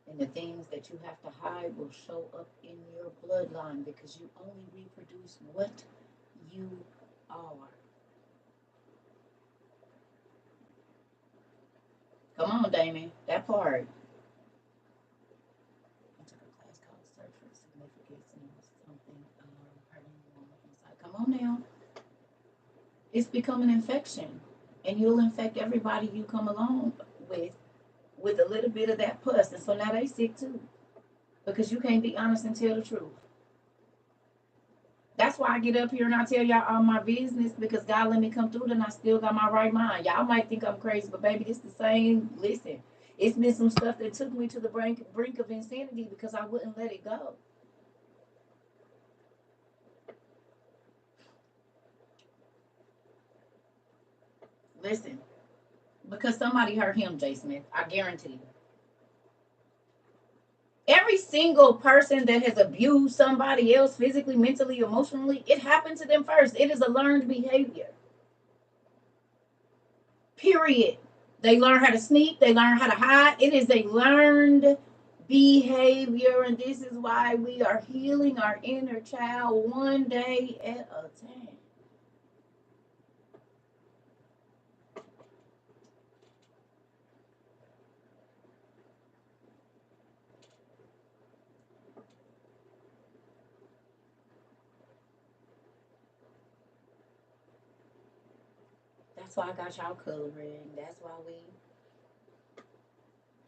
and the things that you have to hide will show up in your bloodline because you only reproduce what you are. Come on, Damien. That part. I took a class called Search for Significance and it was something inside. Come on now. It's become an infection. And you'll infect everybody you come along with a little bit of that pus. And so now they sick too. Because you can't be honest and tell the truth. That's why I get up here and I tell y'all all my business because God let me come through and I still got my right mind. Y'all might think I'm crazy, but baby, it's the same. Listen, it's been some stuff that took me to the brink of insanity because I wouldn't let it go. Listen, because somebody hurt him, J. Smith. I guarantee you. Every single person that has abused somebody else physically, mentally, emotionally, it happened to them first. It is a learned behavior. Period. They learn how to sneak. They learn how to hide. It is a learned behavior. And this is why we are healing our inner child one day at a time. That's why I got y'all coloring. That's why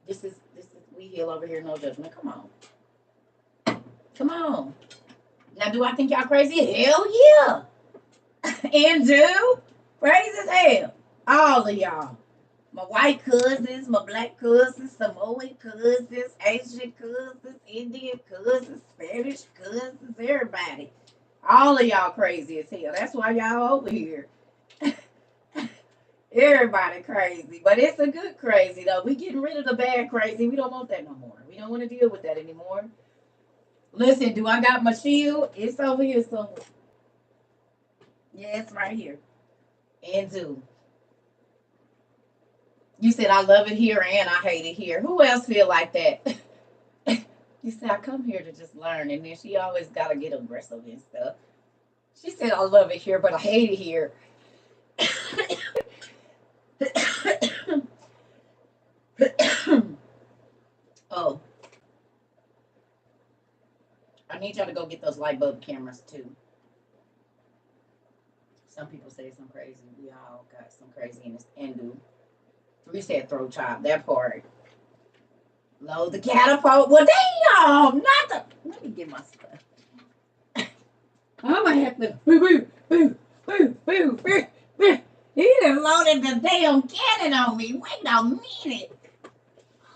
this is we heal over here, no judgment. Come on. Come on. Now do I think y'all crazy? Hell yeah. And do crazy as hell. All of y'all. My white cousins, my black cousins, Samoan cousins, Asian cousins, Indian cousins, Spanish cousins, everybody. All of y'all crazy as hell. That's why y'all over here. Everybody crazy, but it's a good crazy though. We getting rid of the bad crazy. We don't want that no more. We don't want to deal with that anymore. Listen, do I got my shield? It's over here somewhere. Yeah, it's right here. And do. You said I love it here and I hate it here. Who else feel like that? You said I come here to just learn, and then she always gotta get aggressive and stuff. She said I love it here, but I hate it here. Oh, I need y'all to go get those light bulb cameras too. Some people say some crazy. We all got some craziness and do. We said throw chop that part. Load the catapult. Well, damn, not the. Let me get my stuff. I'm gonna have to. Boo, boo, boo, boo, boo, boo, boo. He done loaded the damn cannon on me. Wait a minute.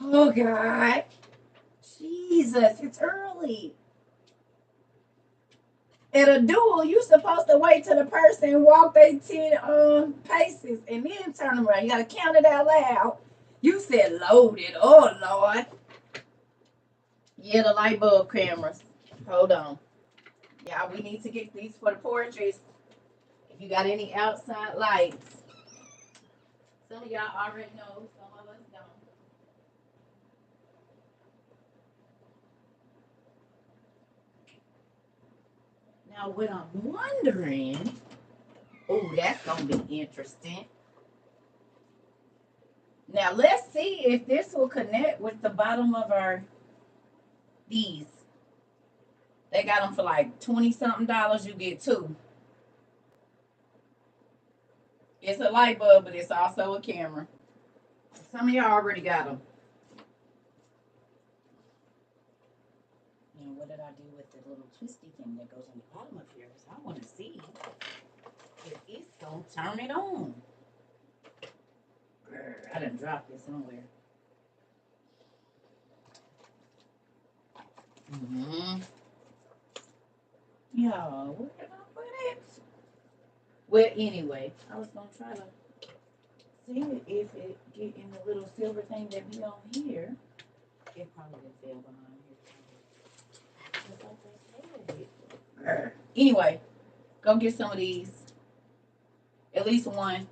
Oh God. Jesus, it's early. At a duel, you supposed to wait till the person walk their 10 paces and then turn around. You gotta count it out loud. You said loaded. Oh Lord. Yeah, the light bulb cameras. Hold on. Yeah, we need to get these for the portraits. If you got any outside lights. Some of y'all already know, some of us don't. Now, what I'm wondering, oh, that's going to be interesting. Now, let's see if this will connect with the bottom of these. They got them for like 20-something dollars. You get two. It's a light bulb, but it's also a camera. Some of y'all already got them. Now, what did I do with the little twisty thing that goes on the bottom of here? Because I want to see if it's going to turn it on. I done dropped it somewhere. Y'all, where did I put it? Well, anyway, I was going to try to see if it get in the little silver thing that be on here. It probably fell behind here. Anyway, go get some of these. At least one.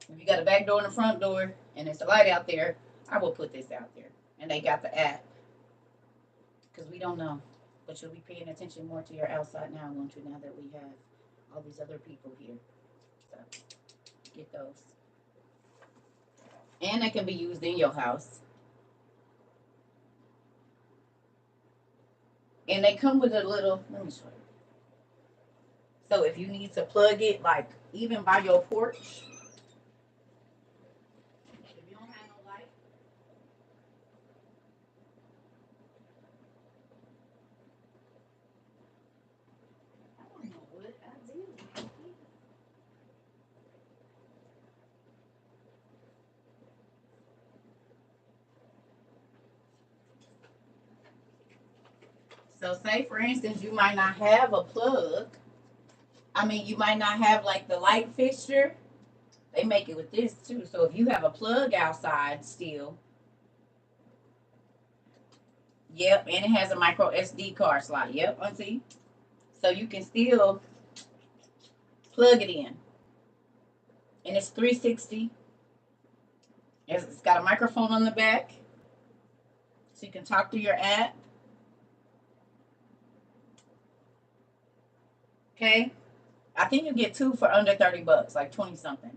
If you got a back door and a front door and it's a light out there, I will put this out there. And they got the app. Because we don't know. But you'll be paying attention more to your outside now, won't you, now that we have all these other people here. So, get those. And they can be used in your house. And they come with a little, let me show you. So if you need to plug it, like, even by your porch. If you don't have no light. I don't know what I did. So say, for instance, you might not have a plug. I mean, you might not have, like, the light fixture. They make it with this, too. So if you have a plug outside still. Yep, and it has a micro SD card slot. Yep, see? So you can still plug it in. And it's 360. It's got a microphone on the back. So you can talk through your app. Okay? I think you get two for under $30, like 20 something.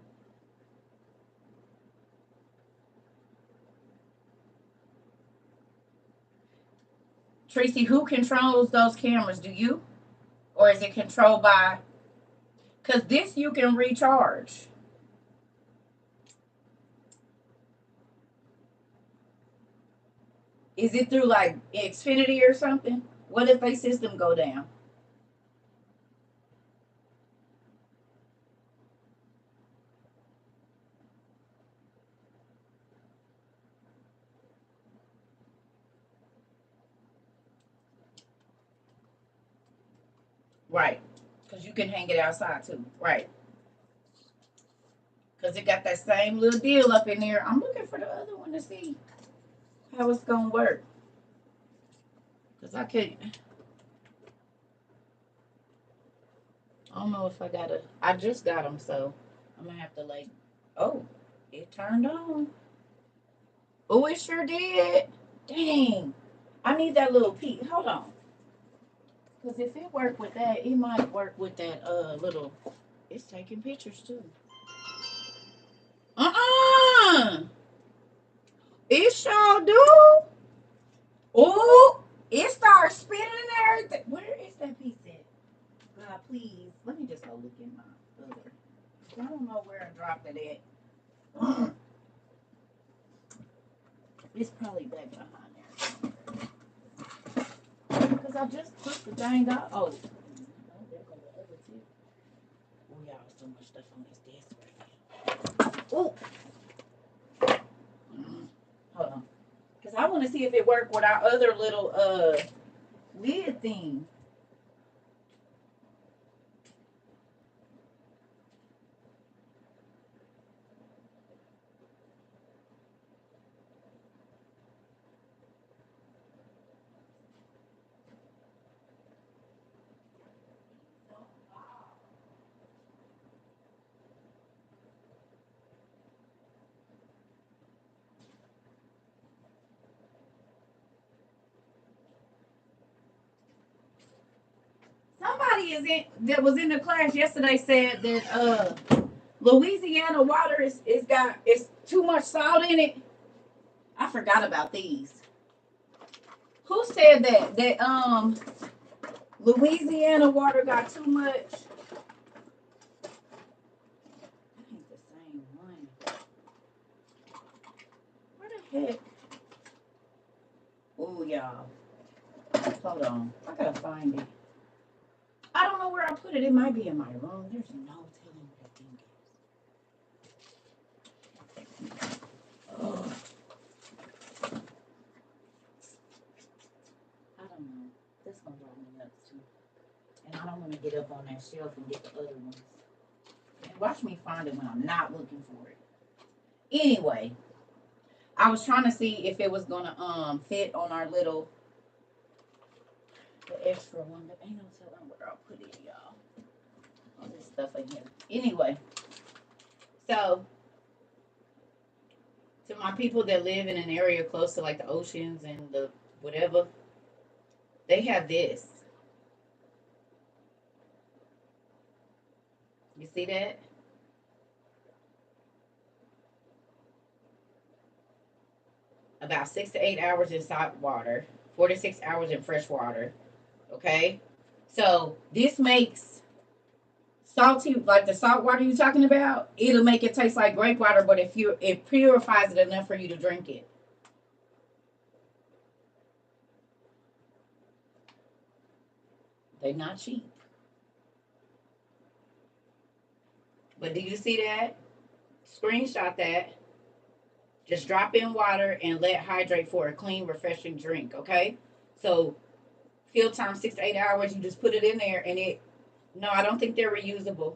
Tracy, who controls those cameras? Do you? Or is it controlled by? Because this you can recharge. Is it through like Xfinity or something? What if a system go down? Right. Because you can hang it outside too. Right. Because it got that same little deal up in there. I'm looking for the other one to see how it's going to work. Because I can't. I don't know if I got to. I just got them, so I'm going to have to like. Oh, it turned on. Oh, it sure did. Dang. I need that little peak. Hold on. Because if it worked with that, it might work with that little. It's taking pictures too. It sure do. Oh, it starts spinning and everything. Where is that piece at? God, please. Let me just go look in my other. I don't know where I dropped it at. It's probably back behind there. Because I just took the thing out. Oh, there goes the other two. Oh, y'all, so much stuff on this desk. Oh. Hold on. Because I want to see if it worked with our other little lid thing. Somebody that was in the class yesterday said that Louisiana water is too much salt in it. I forgot about these. Who said that? That Louisiana water got too much. I think the same one. Where the heck? Oh, y'all. Hold on. I gotta find it. I don't know where I put it. It might be in my room. There's no telling where that thing is. Oh, I don't know. This gonna drive me nuts too. And I don't want to get up on that shelf and get the other ones. And watch me find it when I'm not looking for it. Anyway, I was trying to see if it was gonna fit on our little the extra one, but ain't no telling where I'll put it, y'all. All this stuff in here. Anyway, so to my people that live in an area close to like the oceans and the whatever, they have this. You see that? About 6 to 8 hours in salt water, 4 to 6 hours in fresh water. Okay, so this makes salty, like the salt water you're talking about. It'll make it taste like grape water, but if you it purifies it enough for you to drink it. They're not cheap, but do you see that? Screenshot that. Just drop in water and let hydrate for a clean, refreshing drink. Okay, so fill time 6 to 8 hours. You just put it in there, and it. No, I don't think they're reusable.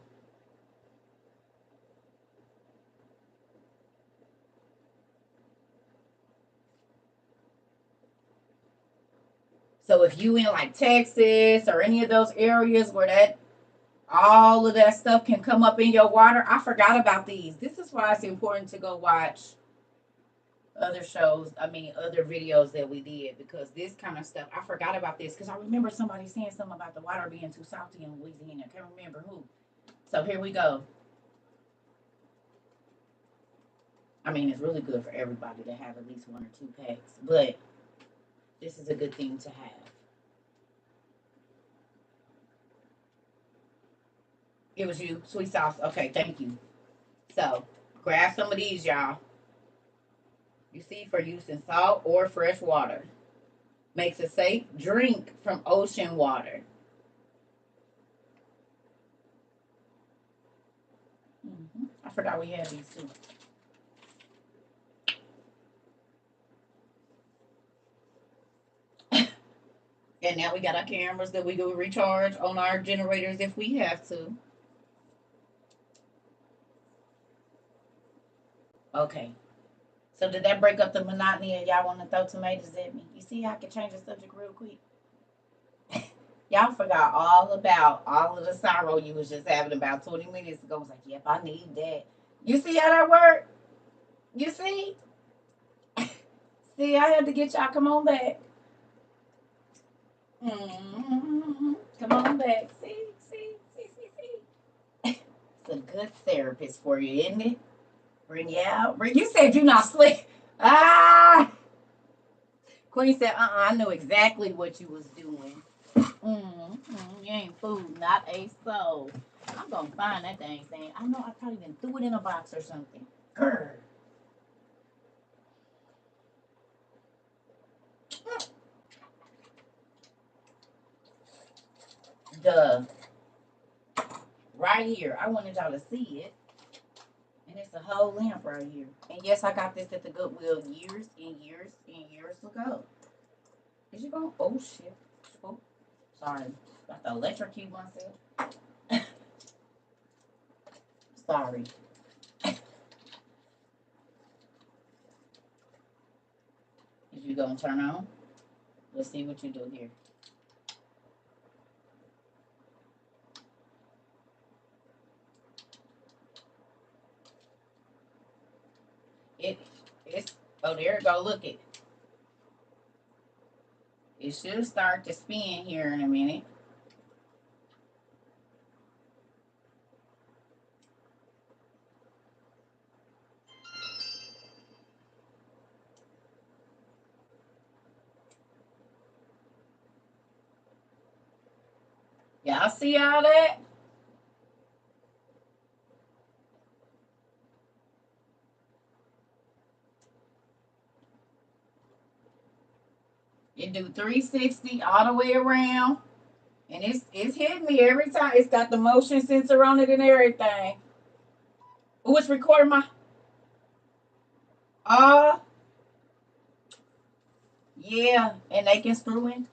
So if you in like Texas or any of those areas where that all of that stuff can come up in your water, I forgot about these. This is why it's important to go watch other shows. I mean, other videos that we did, because this kind of stuff I forgot about this because I remember somebody saying something about the water being too salty in Louisiana. I can't remember who. So here we go. I mean, it's really good for everybody to have at least 1 or 2 packs, but this is a good thing to have. It was you, sweet sauce. Okay, thank you. So grab some of these, y'all. You see, for use in salt or fresh water. Makes a safe drink from ocean water. I forgot we had these too. And now we got our cameras that we go recharge on our generators if we have to. Okay. So did that break up the monotony and y'all want to throw tomatoes at me? You see how I can change the subject real quick? Y'all forgot all about all of the sorrow you was just having about 20 minutes ago. I was like, yep, I need that. You see how that worked? You see? See, I had to get y'all. Come on back. Come on back. See. It's a good therapist for you, isn't it? Bring you out. You said you're not slick. Ah! Queen said, I knew exactly what you was doing. You ain't food, not a soul. I'm gonna find that dang thing. I know I probably even threw it in a box or something. Grr. The right here. I wanted y'all to see it. And it's a whole lamp right here. And yes, I got this at the Goodwill years and years and years ago. Is you going? Oh shit. Oh, sorry. Got to electrocute myself. Sorry. Is you gonna turn on? Let's see what you do here. It's oh, there it go. Look it. It should start to spin here in a minute. Y'all see all that? It do 360 all the way around. And it's hitting me every time. It's got the motion sensor on it and everything. Oh, it's recording my yeah, and they can screw in.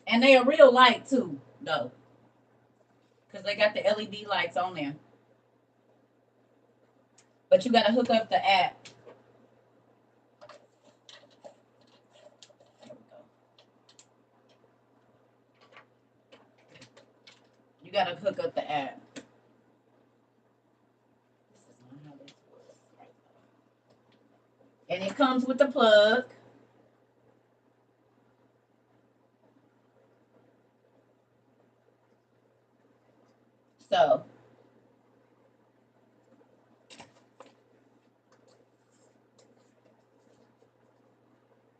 And they are real light too, though. Because they got the LED lights on there. But you gotta hook up the app. You gotta hook up the app. This is not how this works. And it comes with the plug. So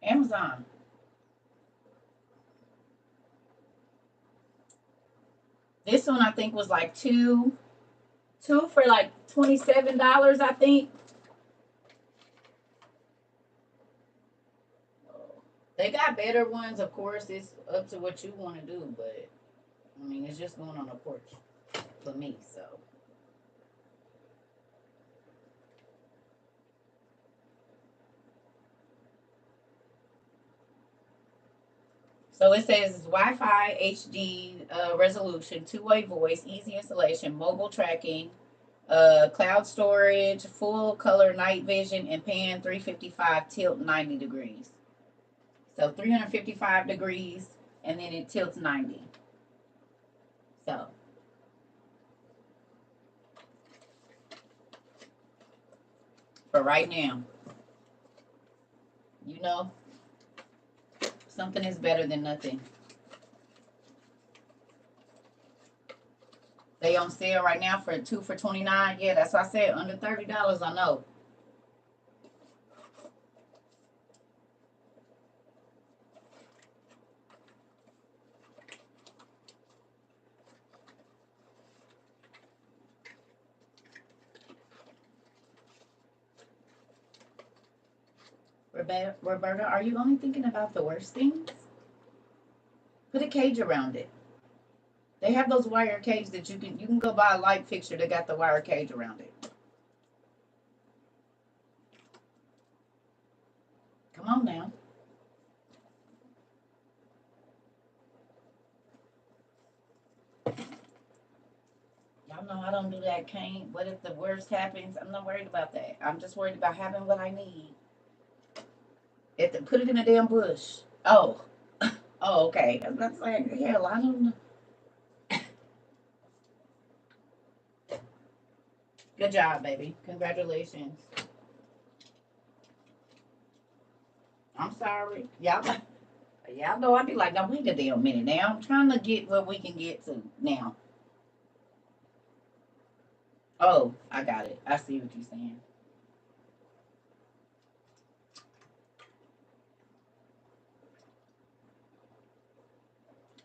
Amazon. This one I think was like two for like $27, I think. They got better ones, of course. It's up to what you want to do, but I mean, it's just going on a porch for me. So it says Wi-Fi HD resolution, two-way voice, easy installation, mobile tracking, cloud storage, full color night vision, and pan 355 tilt 90 degrees. So 355 degrees, and then it tilts 90. So for right now, you know, something is better than nothing. They on sale right now for 2 for $29. Yeah, that's what I said. Under $30, I know. Roberta, are you only thinking about the worst things? Put a cage around it. They have those wire cages that you can go buy a light fixture that got the wire cage around it. Come on now. Y'all know I don't do that. Can't. What if the worst happens? I'm not worried about that. I'm just worried about having what I need. Put it in a damn bush. Oh. Oh, okay. I'm not saying, hell, I don't know. Good job, baby. Congratulations. I'm sorry. Y'all know I'd be like, now wait a damn minute now. I'm trying to get where we can get to now. Oh, I got it. I see what you're saying.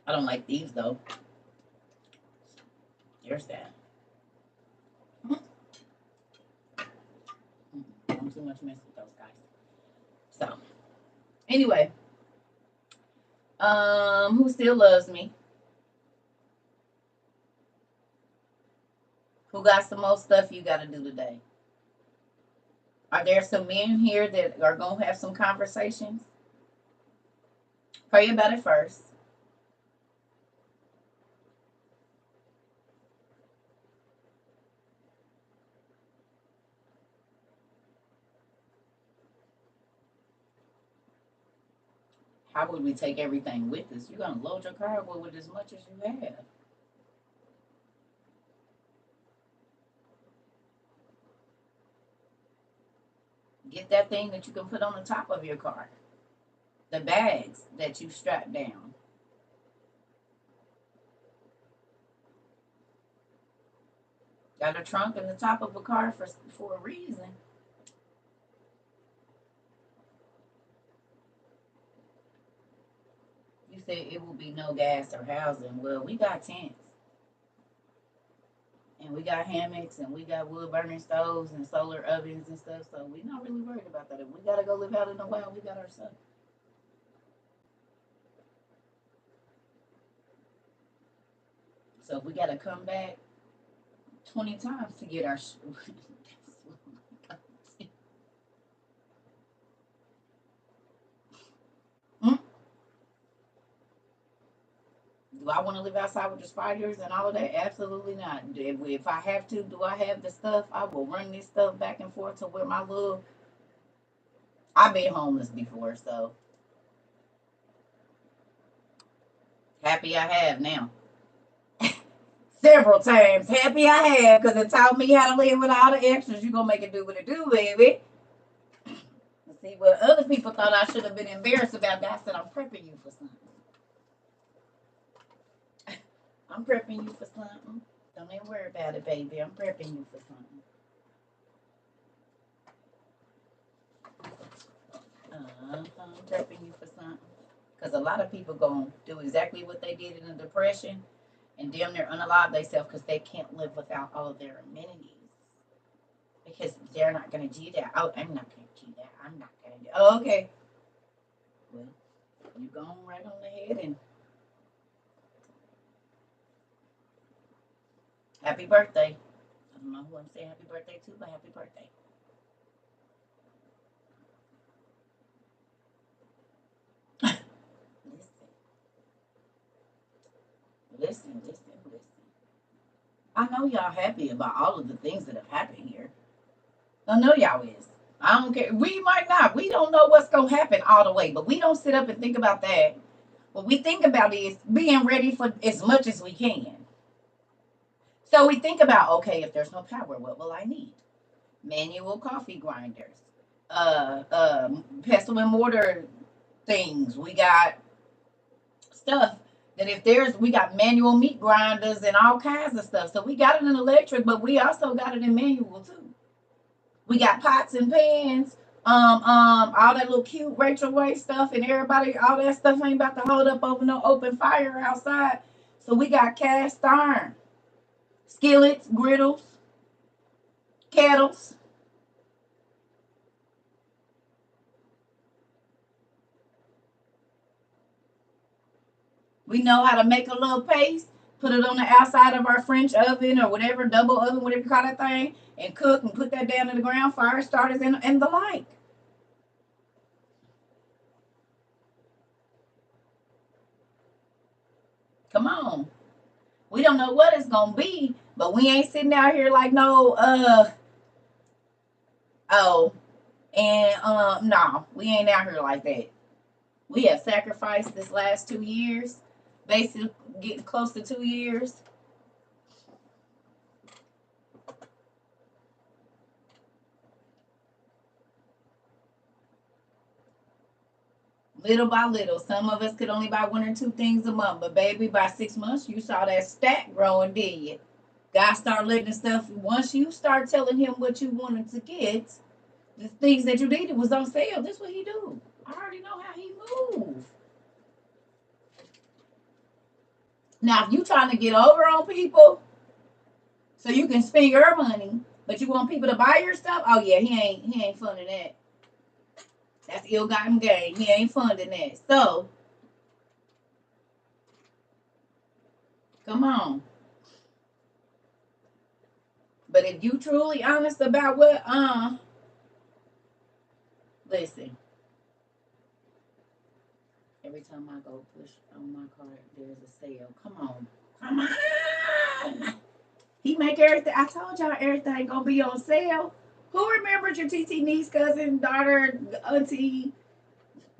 I don't like these though. There's that. I'm too much mess with those guys. So anyway, who still loves me? Who got some more stuff you got to do today? Are there some men here that are gonna have some conversations? Pray about it first. How would we take everything with us? You're gonna load your car with as much as you have. Get that thing that you can put on the top of your car. The bags that you strap down. Got a trunk in the top of a car for a reason. You said it will be no gas or housing. Well, we got tents. And we got hammocks and we got wood burning stoves and solar ovens and stuff. So we're not really worried about that. If we gotta go live out in the wild, we got our stuff. So if we gotta come back 20 times to get our Hmm? Do I want to live outside with the spiders and all of that? Absolutely not. If I have to, do I have the stuff? I will run this stuff back and forth to where my little. I've been homeless before, so happy I have now. Several times. Happy I have, because it taught me how to live with all the extras. You gonna make it do what it do, baby. See what other people thought I should have been embarrassed about. God said, I'm prepping you for something. I'm prepping you for something. Don't even worry about it, baby. I'm prepping you for something. I'm prepping you for something. Because a lot of people gonna do exactly what they did in the Depression and damn near unalive themselves because they can't live without all of their amenities. Because they're not gonna do that. Oh, I'm not gonna do that. I'm not gonna do. Oh, okay. Well, you going right on ahead and happy birthday. I don't know who I'm saying happy birthday to, but happy birthday. Listen, listen. I know y'all happy about all of the things that have happened here. I know y'all is. I don't care. We might not. We don't know what's gonna happen all the way, but we don't sit up and think about that. What we think about is being ready for as much as we can. So we think about, okay, if there's no power, what will I need? Manual coffee grinders, pestle and mortar things. We got stuff that if there's, we got manual meat grinders and all kinds of stuff. So we got it in electric, but we also got it in manual too. We got pots and pans, all that little cute Rachel Way stuff, and everybody, all that stuff ain't about to hold up over no open fire outside. So we got cast iron, skillets, griddles, kettles. We know how to make a little paste, put it on the outside of our French oven or whatever, double oven, whatever you call that thing, and cook and put that down in the ground, fire starters, and the like. Come on. We don't know what it's gonna be, but we ain't sitting out here like no oh, and no, we ain't out here like that. We have sacrificed this last 2 years, basically getting close to 2 years. Little by little. Some of us could only buy one or two things a month, but baby, by 6 months, you saw that stack growing, did you? God start letting stuff. Once you start telling him what you wanted to get, the things that you needed was on sale. This what he do. I already know how he move. Now, if you trying to get over on people so you can spend your money, but you want people to buy your stuff, oh yeah, he ain't funding that. That's ill-gotten gain. He ain't funding that. So, come on. But if you truly honest about what, listen. Every time I go push on my card, there's a sale. Come on. He make everything. I told y'all everything gonna be on sale. Who remembers your TT niece, cousin, daughter, auntie,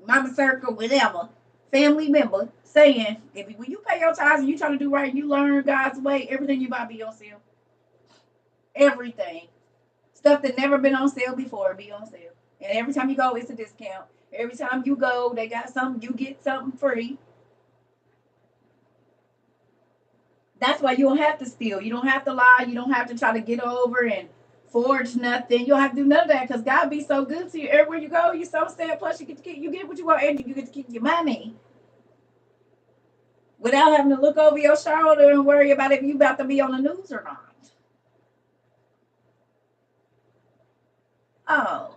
mama circle, whatever, family member saying, if when you pay your tithes and you trying to do right, you learn God's way, everything you buy be on sale. Everything. Stuff that never been on sale before be on sale. And every time you go, it's a discount. Every time you go, they got something, you get something free. That's why you don't have to steal. You don't have to lie. You don't have to try to get over and forge nothing. You don't have to do none of that because God be so good to you. Everywhere you go, you so sad. Plus, you get what you want and you get to keep your money without having to look over your shoulder and worry about if you about to be on the news or not. Oh,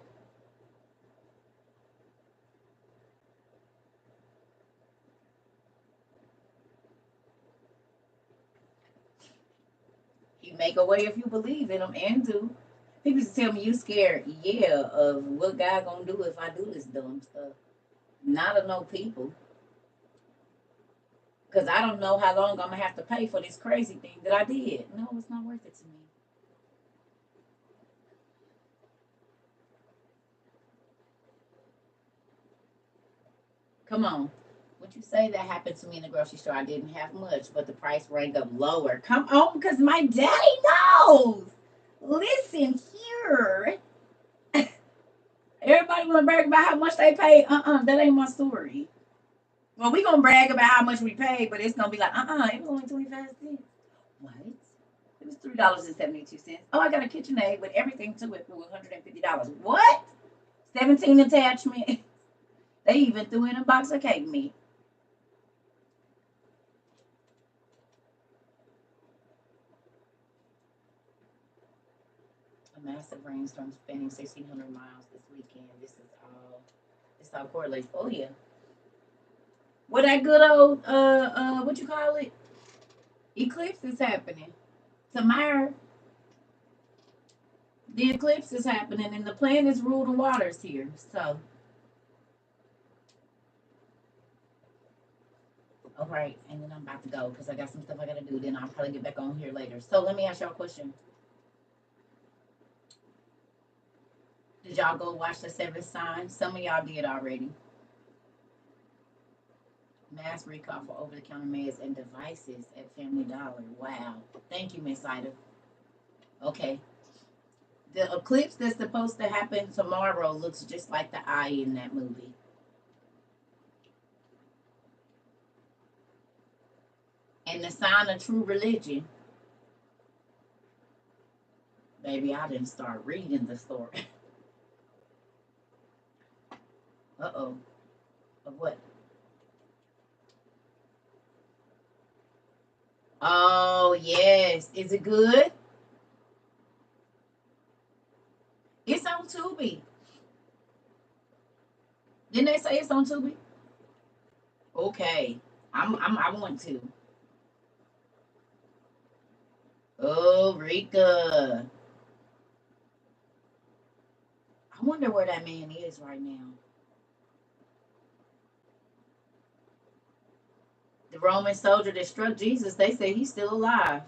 he make a way if you believe in him and do. People used to tell me you scared, yeah, of what God gonna do if I do this dumb stuff. Not of no people, because I don't know how long I'm gonna have to pay for this crazy thing that I did. No, it's not worth it to me. Come on. Would you say that happened to me in the grocery store? I didn't have much, but the price rang up lower. Come on, because my daddy knows. Listen here. Everybody want to brag about how much they pay. That ain't my story. Well, we gonna brag about how much we paid, but it's gonna be like, it was only 25 cents. What? It was $3.72. Oh, I got a KitchenAid with everything to it for $150. What? 17 attachment. They even threw in a box of cake meat. A massive rainstorm spanning 1,600 miles this weekend. This all correlates. Oh yeah. What that good old what you call it? Eclipse is happening. Tomorrow, the eclipse is happening, and the planets rule the waters here. So, all right, and then I'm about to go because I got some stuff I gotta do. Then I'll probably get back on here later. So let me ask y'all a question. Did y'all go watch the seventh sign? Some of y'all did already. Mass recall for over-the-counter meds and devices at Family Dollar. Wow. Thank you, Miss Ida. Okay. The eclipse that's supposed to happen tomorrow looks just like the eye in that movie. And the sign of true religion. Baby, I didn't start reading the story. Uh-oh. Of what? Oh, yes. Is it good? It's on Tubi. Didn't they say it's on Tubi? Okay. I want to. Oh, Rika. I wonder where that man is right now. The Roman soldier that struck Jesus, they say he's still alive.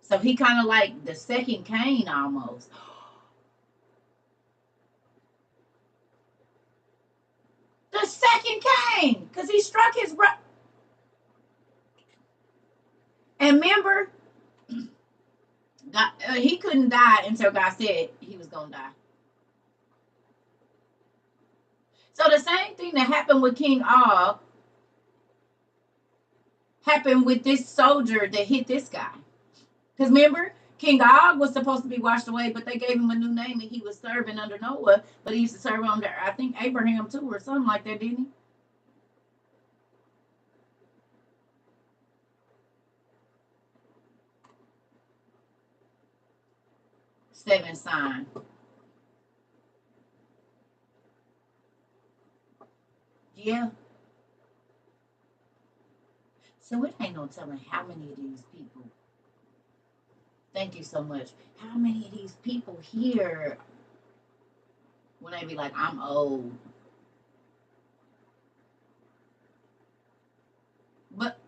So he kind of like the second Cain almost. The second Cain, because he struck his brother. And remember, God, he couldn't die until God said he was going to die. So the same thing that happened with King Og happened with this soldier that hit this guy. Because remember, King Og was supposed to be washed away, but they gave him a new name and he was serving under Noah, but he used to serve under, I think, Abraham too, or something like that, didn't he? Seven sign. Yeah. So it ain't no telling how many of these people. Thank you so much. How many of these people here when they be like, I'm old? But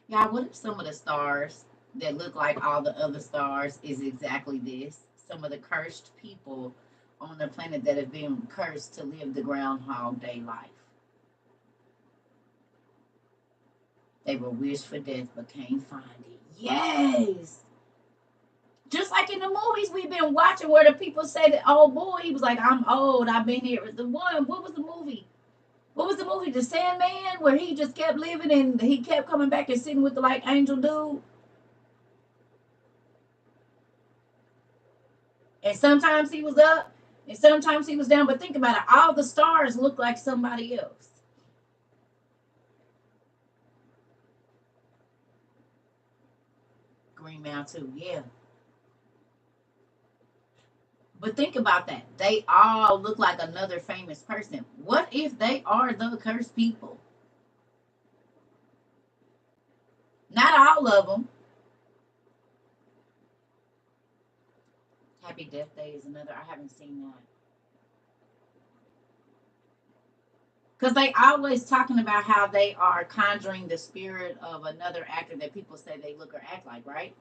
yeah, what if some of the stars that look like all the other stars is exactly this? Some of the cursed people on the planet that have been cursed to live the Groundhog Day life. They were wished for death but can't find it. Yes. Just like in the movies we've been watching where the people say that, oh boy, he was like, I'm old, I've been here. The one, what was the movie? What was the movie? The Sandman, where he just kept living and he kept coming back and sitting with the like angel dude. And sometimes he was up and sometimes he was down. But think about it, all the stars look like somebody else. green mouth too. Yeah. But think about that. They all look like another famous person. What if they are the cursed people? Not all of them. Happy Death Day is another. I haven't seen that. Because they always talking about how they are conjuring the spirit of another actor that people say they look or act like, right?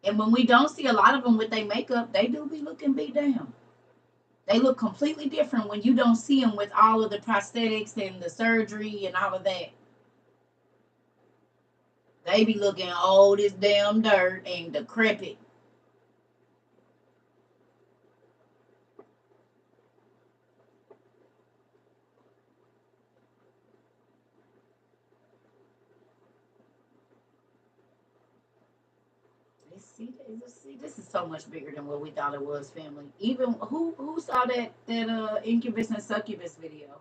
And when we don't see a lot of them with their makeup, they do be looking beat down. They look completely different when you don't see them with all of the prosthetics and the surgery and all of that. They be looking old as damn dirt and decrepit. See, this is so much bigger than what we thought it was, family. Even who saw that incubus and succubus video?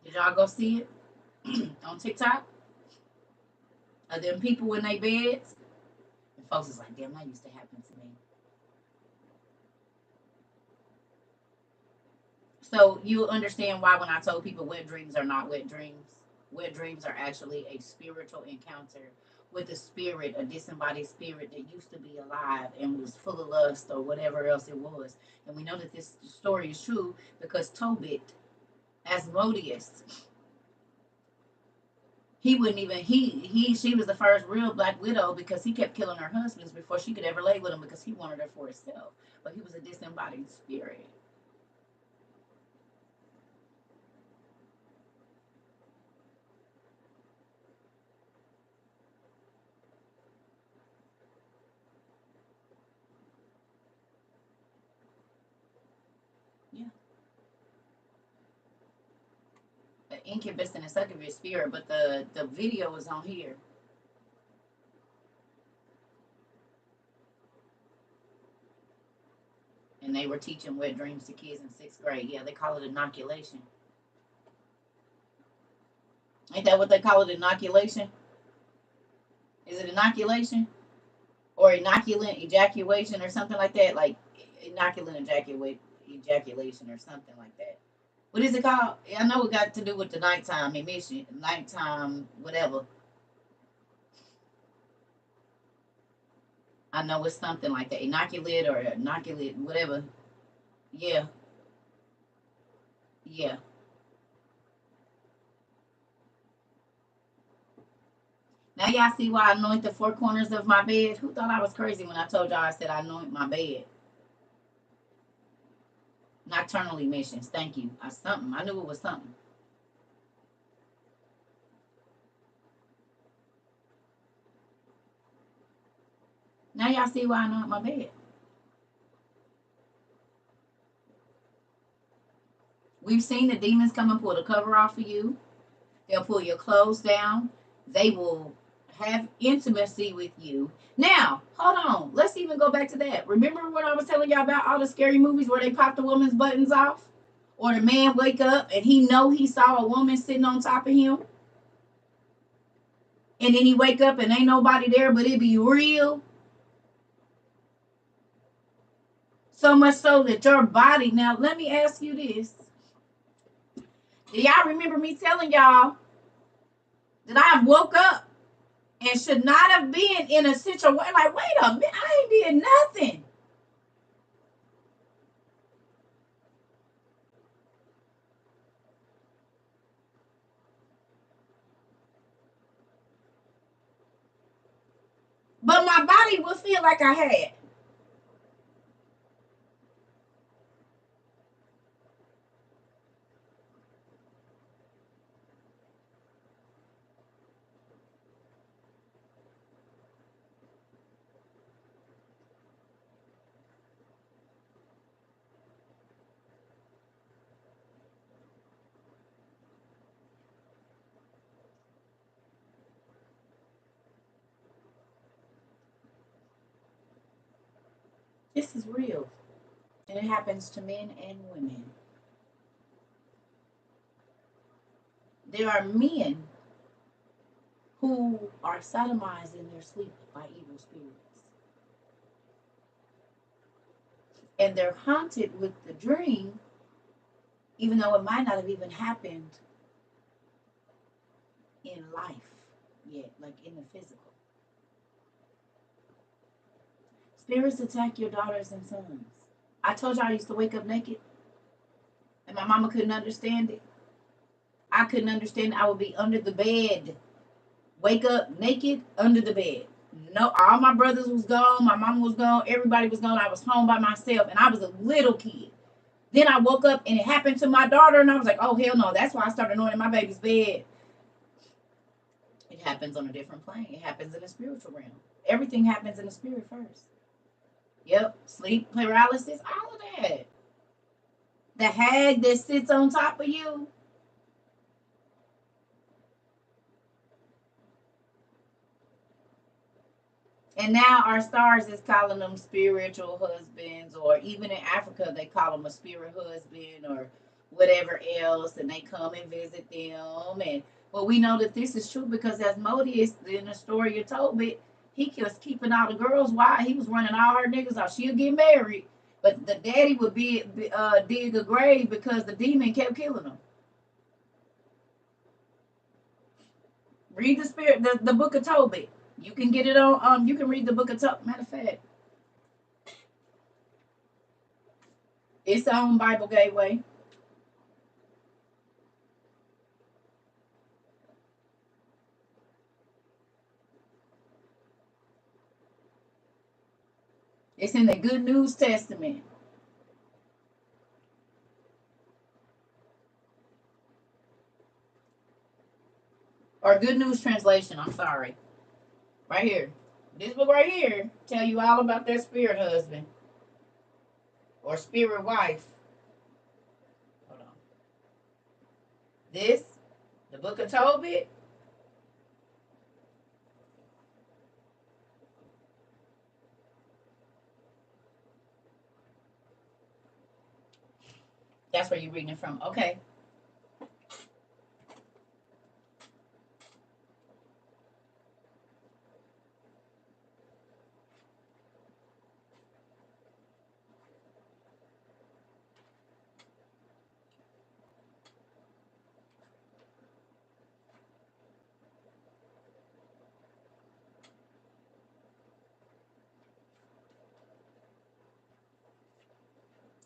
Did y'all go see it on TikTok? Of them people in their beds? And folks is like, damn, that used to happen to me. So you understand why when I told people wet dreams are not wet dreams. Wet dreams are actually a spiritual encounter with a spirit, a disembodied spirit that used to be alive and was full of lust or whatever else it was. And we know that this story is true because Tobit, Asmodeus, he wouldn't even she was the first real black widow because he kept killing her husbands before she could ever lay with him because he wanted her for himself. But he was a disembodied spirit. Yeah. The incubus and the succubus spirit, but the video is on here. And they were teaching wet dreams to kids in 6th grade. Yeah, they call it inoculation. Ain't that what they call it? Inoculation? Is it inoculation? Or inoculant ejaculation or something like that? Like inoculant ejaculation or something like that. What is it called? I know it got to do with the nighttime emission, nighttime whatever. I know it's something like that. Inoculate or inoculate, whatever. Yeah, yeah. Now y'all see why I anoint the 4 corners of my bed? Who thought I was crazy when I told y'all I said I anoint my bed? Nocturnal emissions. Thank you. Something. I knew it was something. Now y'all see why I anoint my bed. We've seen the demons come and pull the cover off of you. They'll pull your clothes down. They will have intimacy with you. Now, hold on. Let's even go back to that. Remember what I was telling y'all about all the scary movies where they pop the woman's buttons off? Or the man wake up and he know he saw a woman sitting on top of him? And then he wake up and ain't nobody there, but it be real. So much so that your body, now let me ask you this. Do y'all remember me telling y'all that I woke up and should not have been in a situation like, wait a minute, I ain't did nothing. But my body will feel like I had. This is real. And it happens to men and women. There are men who are sodomized in their sleep by evil spirits. And they're haunted with the dream, even though it might not have even happened in life yet, like in the physical. Spirits attack your daughters and sons. I told you I used to wake up naked, and my mama couldn't understand it. I couldn't understand it. I would be under the bed, wake up naked under the bed. No, all my brothers was gone, my mama was gone, everybody was gone. I was home by myself, and I was a little kid. Then I woke up, and it happened to my daughter, and I was like, oh, hell no. That's why I started anointing my baby's bed. It happens on a different plane. It happens in the spiritual realm. Everything happens in the spirit first. Yep, sleep paralysis, all of that. The hag that sits on top of you. And now our stars is calling them spiritual husbands, or even in Africa, they call them a spirit husband or whatever else, and they come and visit them. And well, we know that this is true because Asmodeus, in the story you told me, he was keeping all the girls wild. He was running all her niggas out. She'll get married, but the daddy would dig a grave because the demon kept killing them. Read the book of Tobit. You can get it on. You can read the book of Tobit. Matter of fact, it's on Bible Gateway. It's in the Good News Testament. Or Good News Translation, I'm sorry. Right here. This book right here tell you all about their spirit husband. Or spirit wife. Hold on. This, the book of Tobit. That's where you're reading it from. Okay.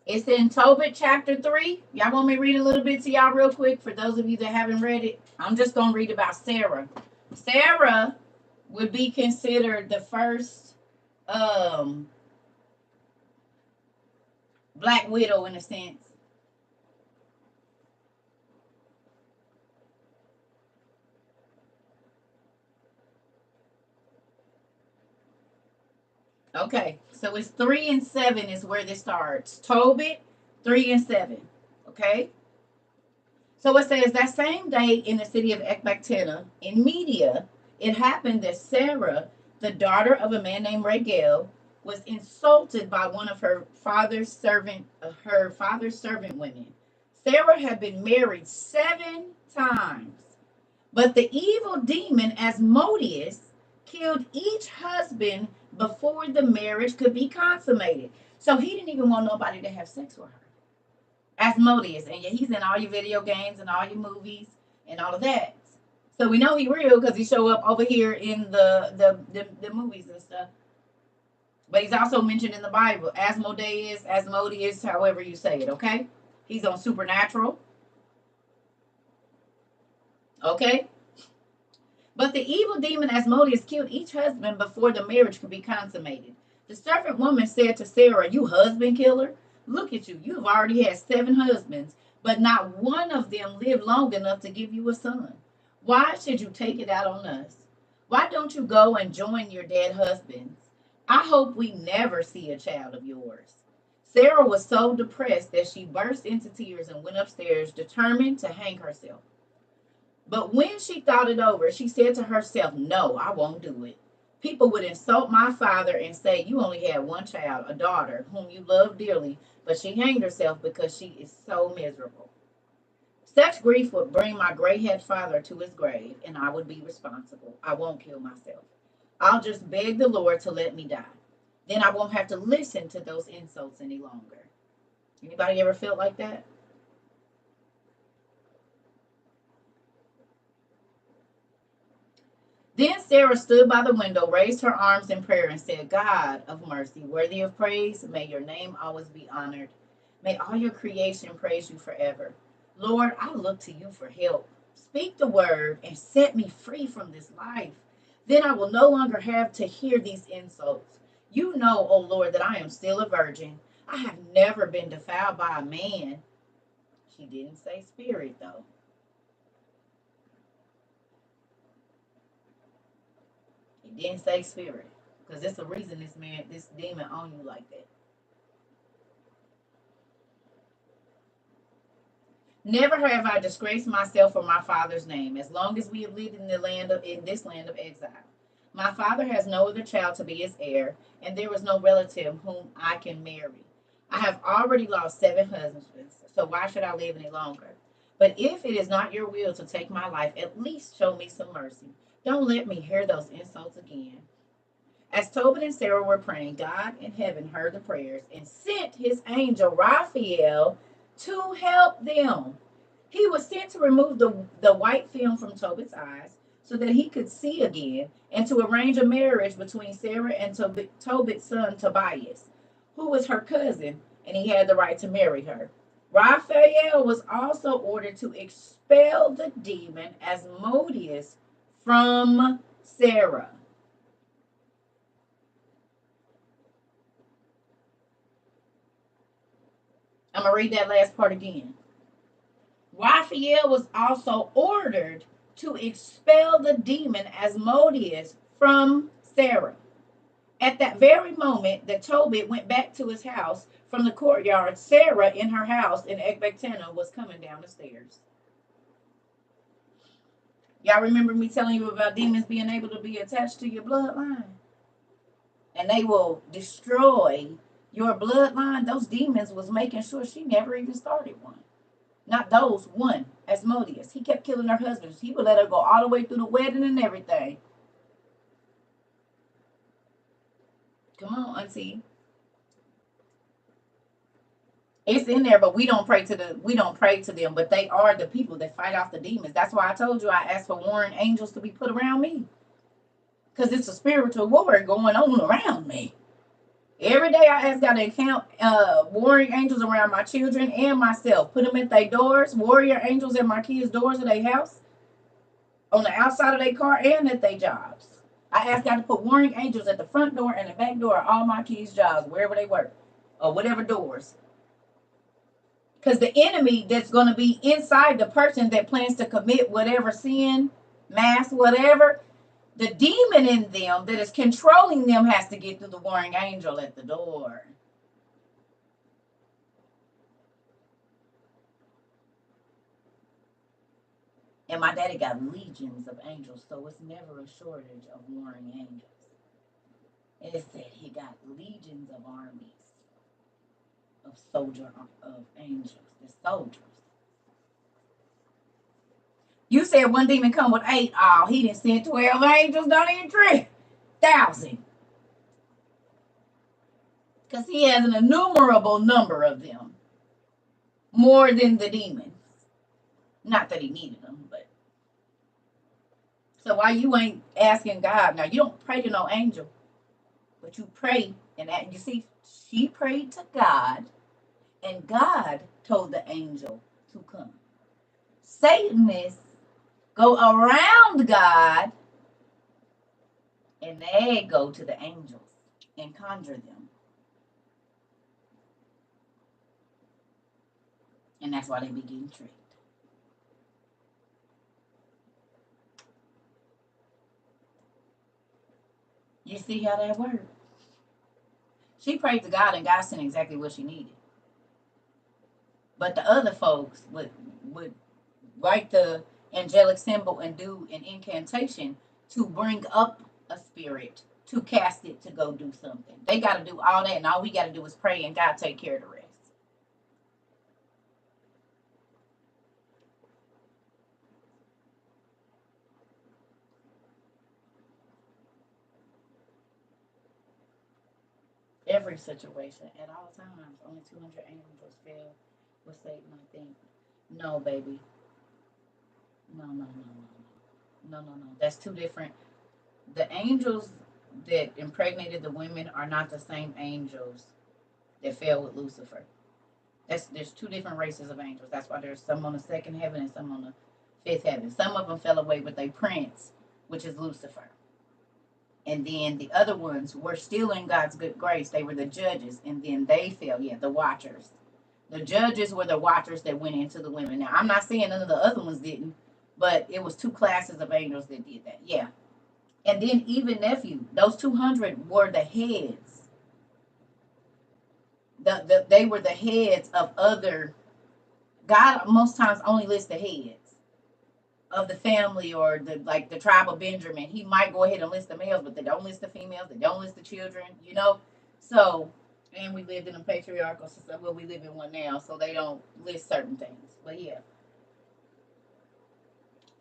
It's in Tobit chapter 3. Y'all want me to read a little bit to y'all real quick for those of you that haven't read it? I'm just going to read about Sarah. Sarah would be considered the first black widow in a sense. Okay, so it's 3 and 7 is where this starts. Tobit, 3 and 7. Okay? So it says that same day in the city of Ecbatana in Media, it happened that Sarah, the daughter of a man named Raguel, was insulted by one of her father's servant women. Sarah had been married 7 times, but the evil demon Asmodeus killed each husband before the marriage could be consummated. So he didn't even want nobody to have sex with her. Asmodeus, and he's in all your video games and all your movies and all of that. So we know he's real because he show up over here in the movies and stuff. But he's also mentioned in the Bible, Asmodeus, however you say it, okay? He's on Supernatural. Okay? But the evil demon Asmodeus killed each husband before the marriage could be consummated. The servant woman said to Sarah, "You husband killer? Look at you. You've already had 7 husbands, but not one of them lived long enough to give you a son. Why should you take it out on us? Why don't you go and join your dead husbands? I hope we never see a child of yours." Sarah was so depressed that she burst into tears and went upstairs, determined to hang herself. But when she thought it over, she said to herself, "No, I won't do it. People would insult my father and say, you only had one child, a daughter, whom you love dearly, but she hanged herself because she is so miserable. Such grief would bring my gray haired father to his grave, and I would be responsible. I won't kill myself. I'll just beg the Lord to let me die. Then I won't have to listen to those insults any longer. Anybody ever felt like that? Then Sarah stood by the window, raised her arms in prayer, and said, God of mercy, worthy of praise, may your name always be honored. May all your creation praise you forever. Lord, I look to you for help. Speak the word and set me free from this life. Then I will no longer have to hear these insults. You know, O Lord, that I am still a virgin. I have never been defiled by a man. She didn't say spirit, though. It didn't say spirit. Because there's a reason this demon on you like that. Never have I disgraced myself for my father's name, as long as we have lived in this land of exile. My father has no other child to be his heir, and there is no relative whom I can marry. I have already lost 7 husbands, so why should I live any longer? But if it is not your will to take my life, at least show me some mercy. Don't let me hear those insults again. As Tobit and Sarah were praying, God in heaven heard the prayers and sent his angel Raphael to help them. He was sent to remove the white film from Tobit's eyes so that he could see again, and to arrange a marriage between Sarah and Tobit's son Tobias, who was her cousin, and he had the right to marry her. Raphael was also ordered to expel the demon Asmodeus from Sarah. I'm going to read that last part again. Raphael was also ordered to expel the demon Asmodeus from Sarah. At that very moment that Tobit went back to his house from the courtyard, Sarah in her house in Ecbatana was coming down the stairs. Y'all remember me telling you about demons being able to be attached to your bloodline? And they will destroy your bloodline. Those demons was making sure she never even started one. Not those, one, Asmodeus. He kept killing her husbands. He would let her go all the way through the wedding and everything. Come on, auntie. It's in there, but we don't pray to them, but they are the people that fight off the demons. That's why I told you I asked for warring angels to be put around me. Because it's a spiritual war going on around me. Every day I ask God to count warring angels around my children and myself. Put them at their doors, warrior angels at my kids' doors of their house, on the outside of their car, and at their jobs. I ask God to put warring angels at the front door and the back door of all my kids' jobs, wherever they work, or whatever doors. Because the enemy that's going to be inside the person that plans to commit whatever sin, mass, whatever, the demon in them that is controlling them has to get through the warring angel at the door. And my daddy got legions of angels, so it's never a shortage of warring angels. It said he got legions of armies of angels, the soldiers. You said one demon come with 8. Oh, he didn't send 12 angels, don't even 3,000. Because he has an innumerable number of them. More than the demons. Not that he needed them, but. So why you ain't asking God? Now, you don't pray to no angel. But you pray, and you see, she prayed to God, and God told the angel to come. Satanists go around God, and they go to the angels and conjure them. And that's why they be getting tricked. You see how that works? She prayed to God, and God sent exactly what she needed. But the other folks would write the angelic symbol and do an incantation to bring up a spirit to cast it to go do something. They got to do all that, and all we got to do is pray, and God take care of the rest. Every situation, at all times. Only 200 angels fell with Satan, I think. No, baby. No, no, no, no, no, no, no, no. That's two different. The angels that impregnated the women are not the same angels that fell with Lucifer. There's two different races of angels. That's why there's some on the second heaven and some on the fifth heaven. Some of them fell away with a prince, which is Lucifer. And then the other ones were still in God's good grace. They were the judges, and then they fell. Yeah, the watchers. The judges were the watchers that went into the women. Now, I'm not saying none of the other ones didn't, but it was two classes of angels that did that. Yeah. And then even nephew, those 200 were the heads. They were the heads of other. God most times only lists the heads of the family, or the tribe of Benjamin. He might go ahead and list the males, but they don't list the females. They don't list the children. So, and we lived in a patriarchal society. Well, we live in one now, so they don't list certain things. But yeah,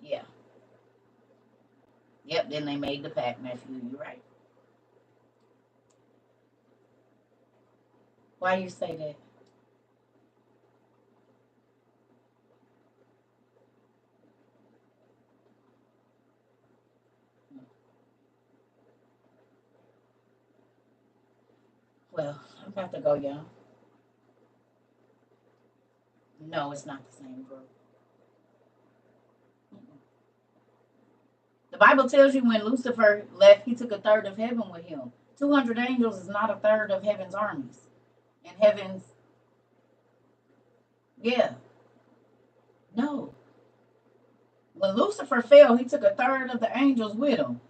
yeah, yep. Then they made the pact, nephew. You're right. Why you say that? Well, I'm about to go, y'all. No, it's not the same group. The Bible tells you when Lucifer left, he took a third of heaven with him. 200 angels is not a third of heaven's armies. And heaven's, yeah, no. When Lucifer fell, he took a third of the angels with him.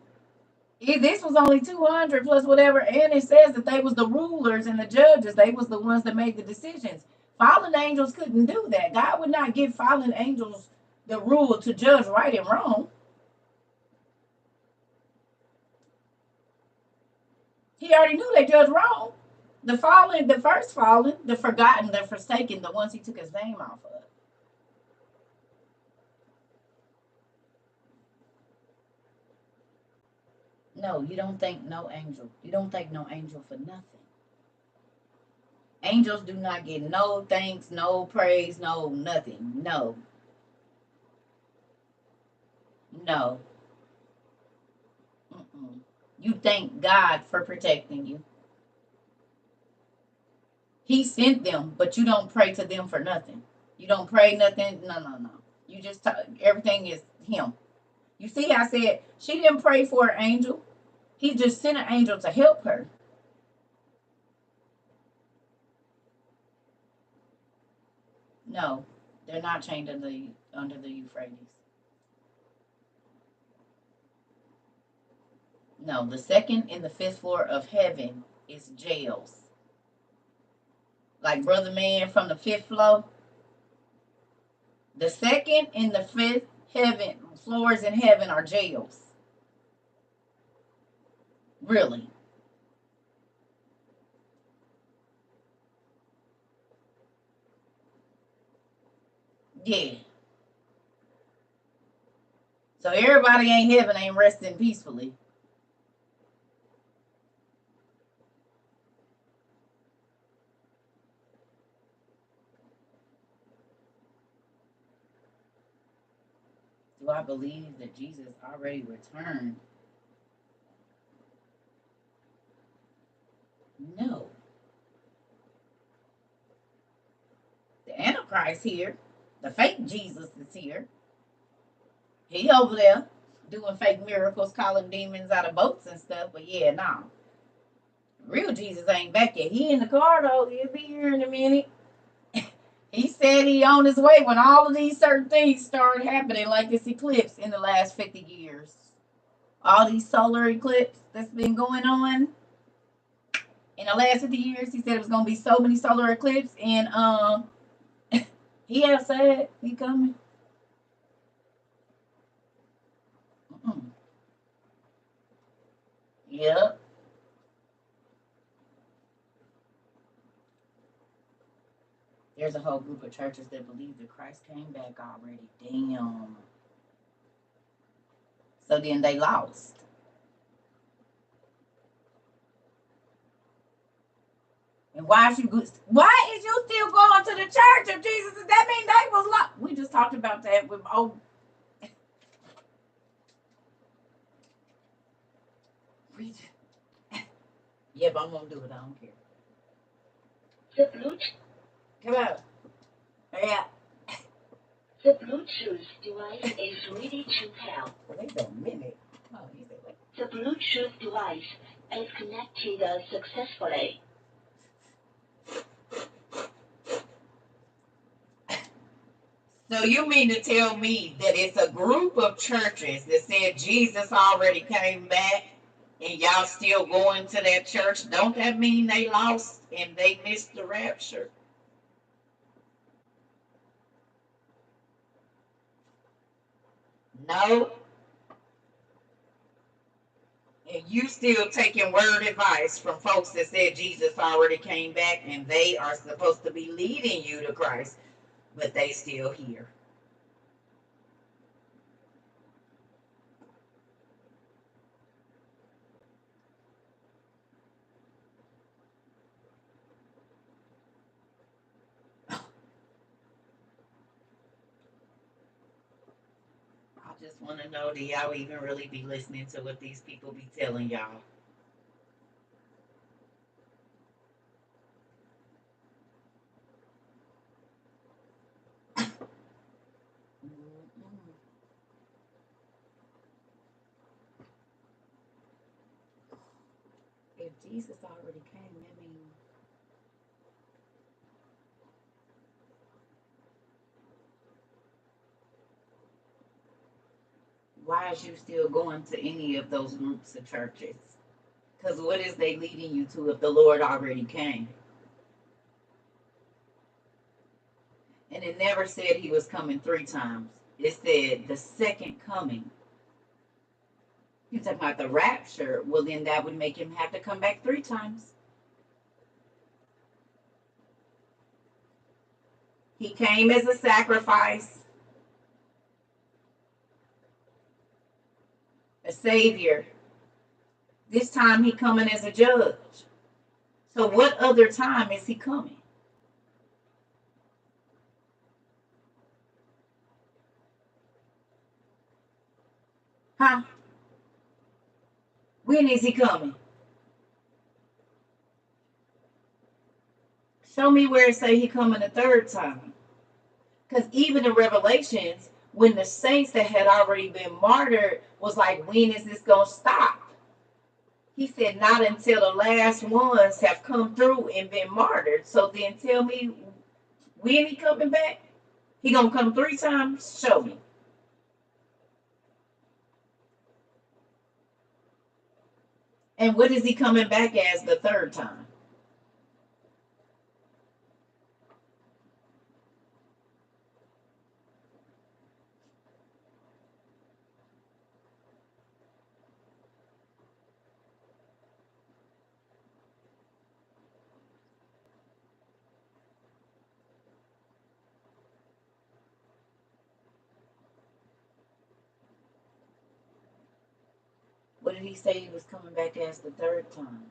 This was only 200 plus whatever, and it says that they was the rulers and the judges. They was the ones that made the decisions. Fallen angels couldn't do that. God would not give fallen angels the rule to judge right and wrong. He already knew they judged wrong. The fallen, the first fallen, the forgotten, the forsaken, the ones he took his name off of. No, you don't thank no angel. You don't thank no angel for nothing. Angels do not get no thanks, no praise, no nothing. No, no. Mm-mm. You thank God for protecting you. He sent them, but you don't pray to them for nothing. You don't pray nothing. No, no, no. You just everything is Him. You see, I said she didn't pray for an angel. He just sent an angel to help her. No, they're not chained under the Euphrates. No, the second and the fifth floor of heaven is jails. Like Brother Man from the fifth floor. The second and the fifth heaven floors in heaven are jails. Really. Yeah. So everybody ain't heaven ain't resting peacefully. Do I believe that Jesus already returned? No. The Antichrist here. The fake Jesus is here. He over there doing fake miracles, calling demons out of boats and stuff. But yeah, nah. Real Jesus ain't back yet. He in the car though. He'll be here in a minute. He said he on his way when all of these certain things started happening, like this eclipse in the last 50 years. All these solar eclipse that's been going on in the last 50 years. He said it was gonna be so many solar eclipse, and he had said he coming. Mm-mm. Yep. There's a whole group of churches that believe that Christ came back already. Damn. So then they lost. And why is you still going to the church of Jesus? Does that mean they was lost? We just talked about that with we just, yep, I'm gonna do it. I don't care. The Bluetooth. Come on. Hurry up. The Bluetooth device is ready to pair. Wait a minute. Oh, you said what? The Bluetooth device is connected successfully. So you mean to tell me that it's a group of churches that said Jesus already came back and y'all still going to that church? Don't that mean they lost and they missed the rapture? No. And you still taking word advice from folks that said Jesus already came back and they are supposed to be leading you to Christ, but they still here. I just want to know, do y'all even really be listening to what these people be telling y'all? If Jesus already came, that means why is you still going to any of those groups of churches? Because what is they leading you to if the Lord already came? And it never said he was coming 3 times. It said the second coming. You talking about the rapture? Well, then that would make him have to come back 3 times. He came as a sacrifice, a savior. This time he coming as a judge. So what other time is he coming? Huh? When is he coming? Show me where it say he coming the 3rd time. Because even in Revelations, when the saints that had already been martyred was like, when is this going to stop? He said, not until the last ones have come through and been martyred. So then tell me, when he coming back? He going to come 3 times? Show me. And what is he coming back as the 3rd time? What did he say he was coming back as the 3rd time?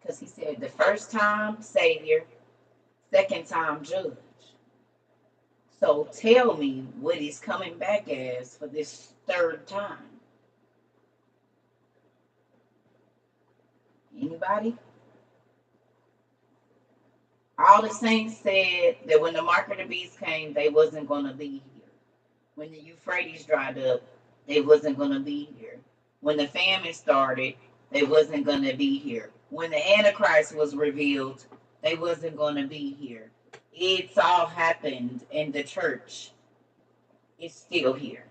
Because he said the 1st time, Savior, 2nd time, Judge. So tell me what he's coming back as for this 3rd time. Anybody? All the saints said that when the mark of the beast came, they wasn't going to be here. When the Euphrates dried up, they wasn't going to be here. When the famine started, they wasn't going to be here. When the Antichrist was revealed, they wasn't going to be here. It's all happened, and the church is still here.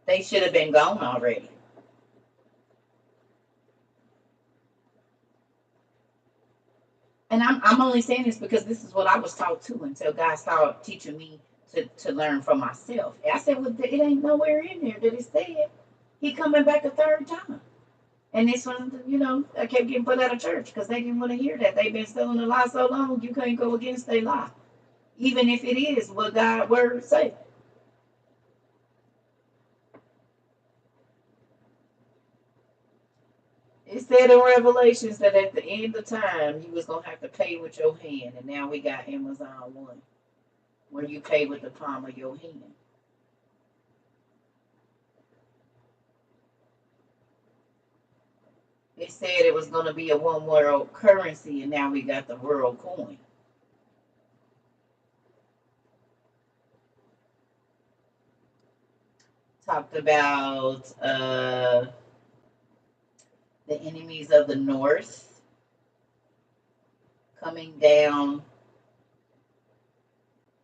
They should have been gone already. And I'm only saying this because this is what I was taught too until God started teaching me to learn from myself. And I said, well, it ain't nowhere in there that it said he coming back a 3rd time. And this one, you know, I kept getting put out of church because they didn't want to hear that. They've been selling the lie so long, you can't go against their lie, even if it is what God's word say. It said in Revelations that at the end of time, you was going to have to pay with your hand. And now we got Amazon One, where you pay with the palm of your hand. It said it was going to be a one world currency, and now we got the world coin. Talked about the enemies of the north coming down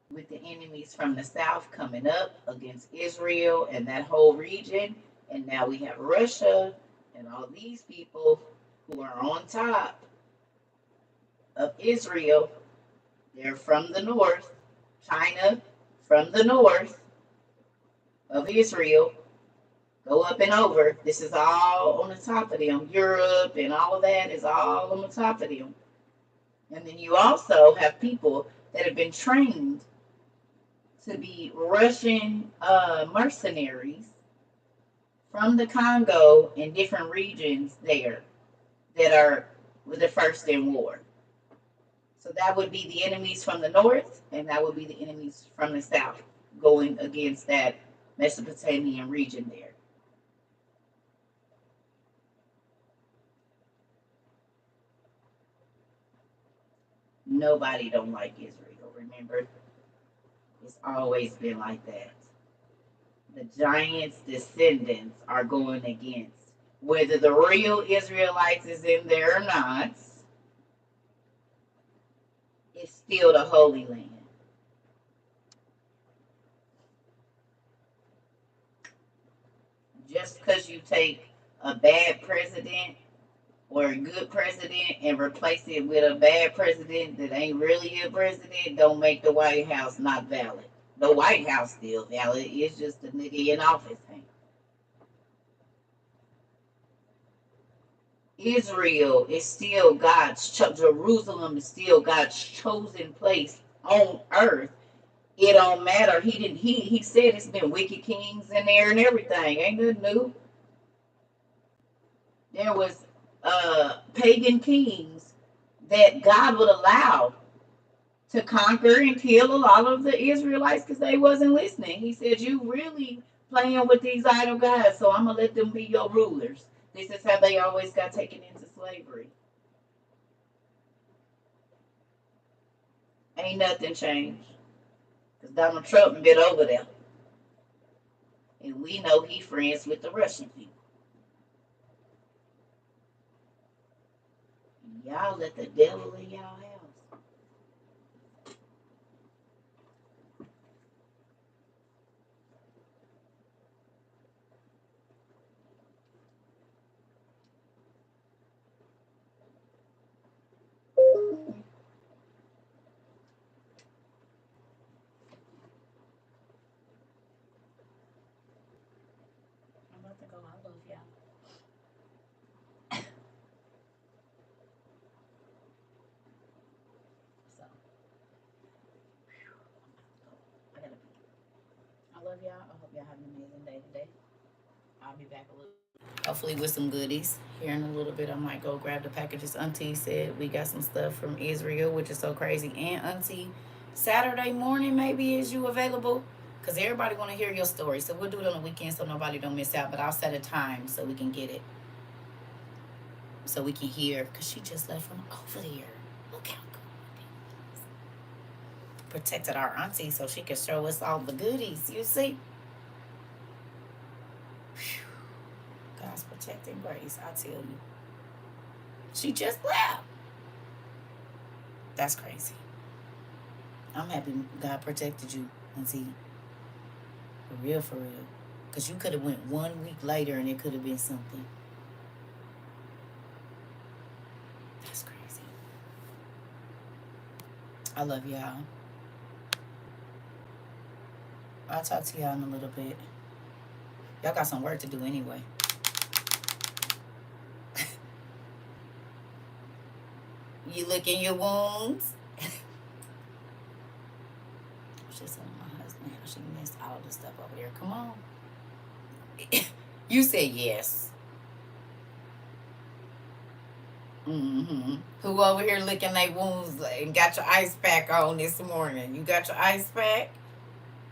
with the enemies from the south coming up against Israel and that whole region. And now we have Russia and all these people who are on top of Israel. They're from the north. China from the north of Israel. Go up and over. This is all on the top of them. Europe and all of that is all on the top of them. And then you also have people that have been trained to be Russian mercenaries from the Congo and different regions there that are the first in war. So that would be the enemies from the north, and that would be the enemies from the south going against that Mesopotamian region there. Nobody don't like Israel, remember? It's always been like that. The giants' descendants are going against. Whether the real Israelites is in there or not, it's still the Holy Land. Just because you take a bad president or a good president and replace it with a bad president that ain't really a president, don't make the White House not valid. The White House still valid. It's just the nigga in office thing. Israel is still Jerusalem is still God's chosen place on earth. It don't matter. He said it's been wicked kings in there and everything. Ain't nothing new. There was pagan kings that God would allow to conquer and kill a lot of the Israelites because they wasn't listening. He said, you really playing with these idol gods, so I'm going to let them be your rulers. This is how they always got taken into slavery. Ain't nothing changed. Because Donald Trump been over there. And we know he friends with the Russian people. Y'all let the devil in y'all house. I'm about to go. I love y'all. So, I gotta be. I love y'all. I hope y'all have an amazing day today. I'll be back a little. Hopefully with some goodies. Here in a little bit, I might go grab the packages. Auntie said we got some stuff from Israel, which is so crazy. And Auntie, Saturday morning maybe is you available? Because everybody want to hear your story. So we'll do it on the weekend so nobody don't miss out. But I'll set a time so we can get it. So we can hear. Because she just left from over there. Look how good. Protected our auntie so she can show us all the goodies. You see? God's protecting grace, I tell you. She just left. That's crazy. I'm happy God protected you, Auntie. For real, for real. Because you could have went 1 week later and it could have been something. That's crazy. I love y'all. I'll talk to y'all in a little bit. Y'all got some work to do anyway. You licking your wounds. Just telling my husband how she missed all the stuff over there. Come on. You said yes. Mm-hmm. Who over here licking their wounds and got your ice pack on this morning? You got your ice pack?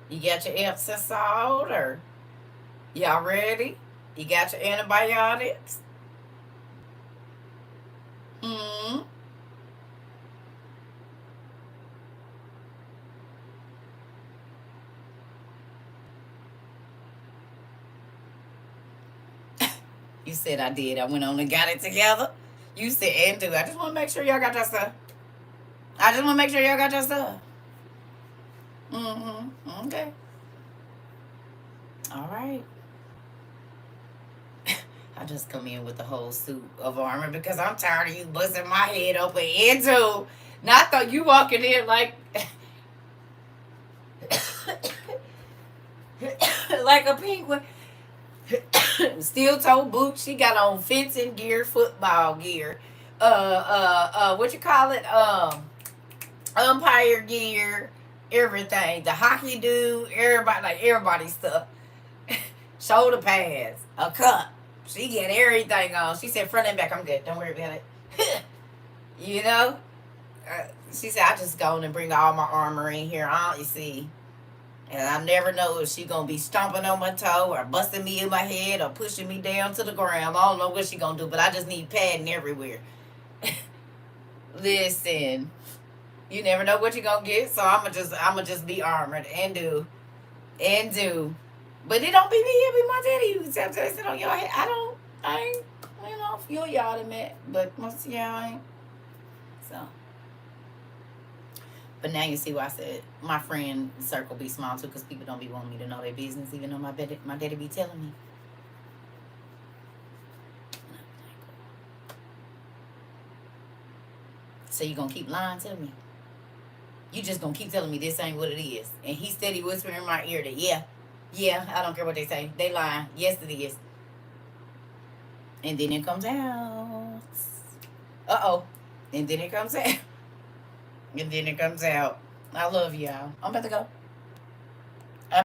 You got your Epsom salt, or y'all ready? You got your antibiotics? Hmm. You said I did. I went on and got it together. You said and do. I just want to make sure y'all got your stuff. I just want to make sure y'all got your stuff. Mm-hmm. Okay. All right. I just come in with the whole suit of armor because I'm tired of you busting my head open into. Not though you walking in like like a penguin. Steel toe boots. She got on fencing gear, football gear. What you call it? Umpire gear, everything. The hockey dude, everybody's stuff. Shoulder pads, a cup. She get everything on. She said front and back, I'm good. Don't worry about it. You know? She said, I just go and bring all my armor in here. You see. And I never know if she gonna be stomping on my toe or busting me in my head or pushing me down to the ground. I don't know what she gonna do, but I just need padding everywhere. Listen, you never know what you're gonna get, so I'ma just be armored and do. But it don't be me, it be my daddy who says it on your head. I ain't, you know, feel y'all to met, but most of y'all ain't. So. But now you see why I said my friend circle be small too, because people don't be wanting me to know their business, even though my daddy be telling me. So you gonna keep lying to me? You just gonna keep telling me this ain't what it is? And he steady whispering in my ear that yeah, I don't care what they say. They lying. Yes, it is. And then it comes out. Uh-oh. And then it comes out. And then it comes out. I love y'all. I'm about to go.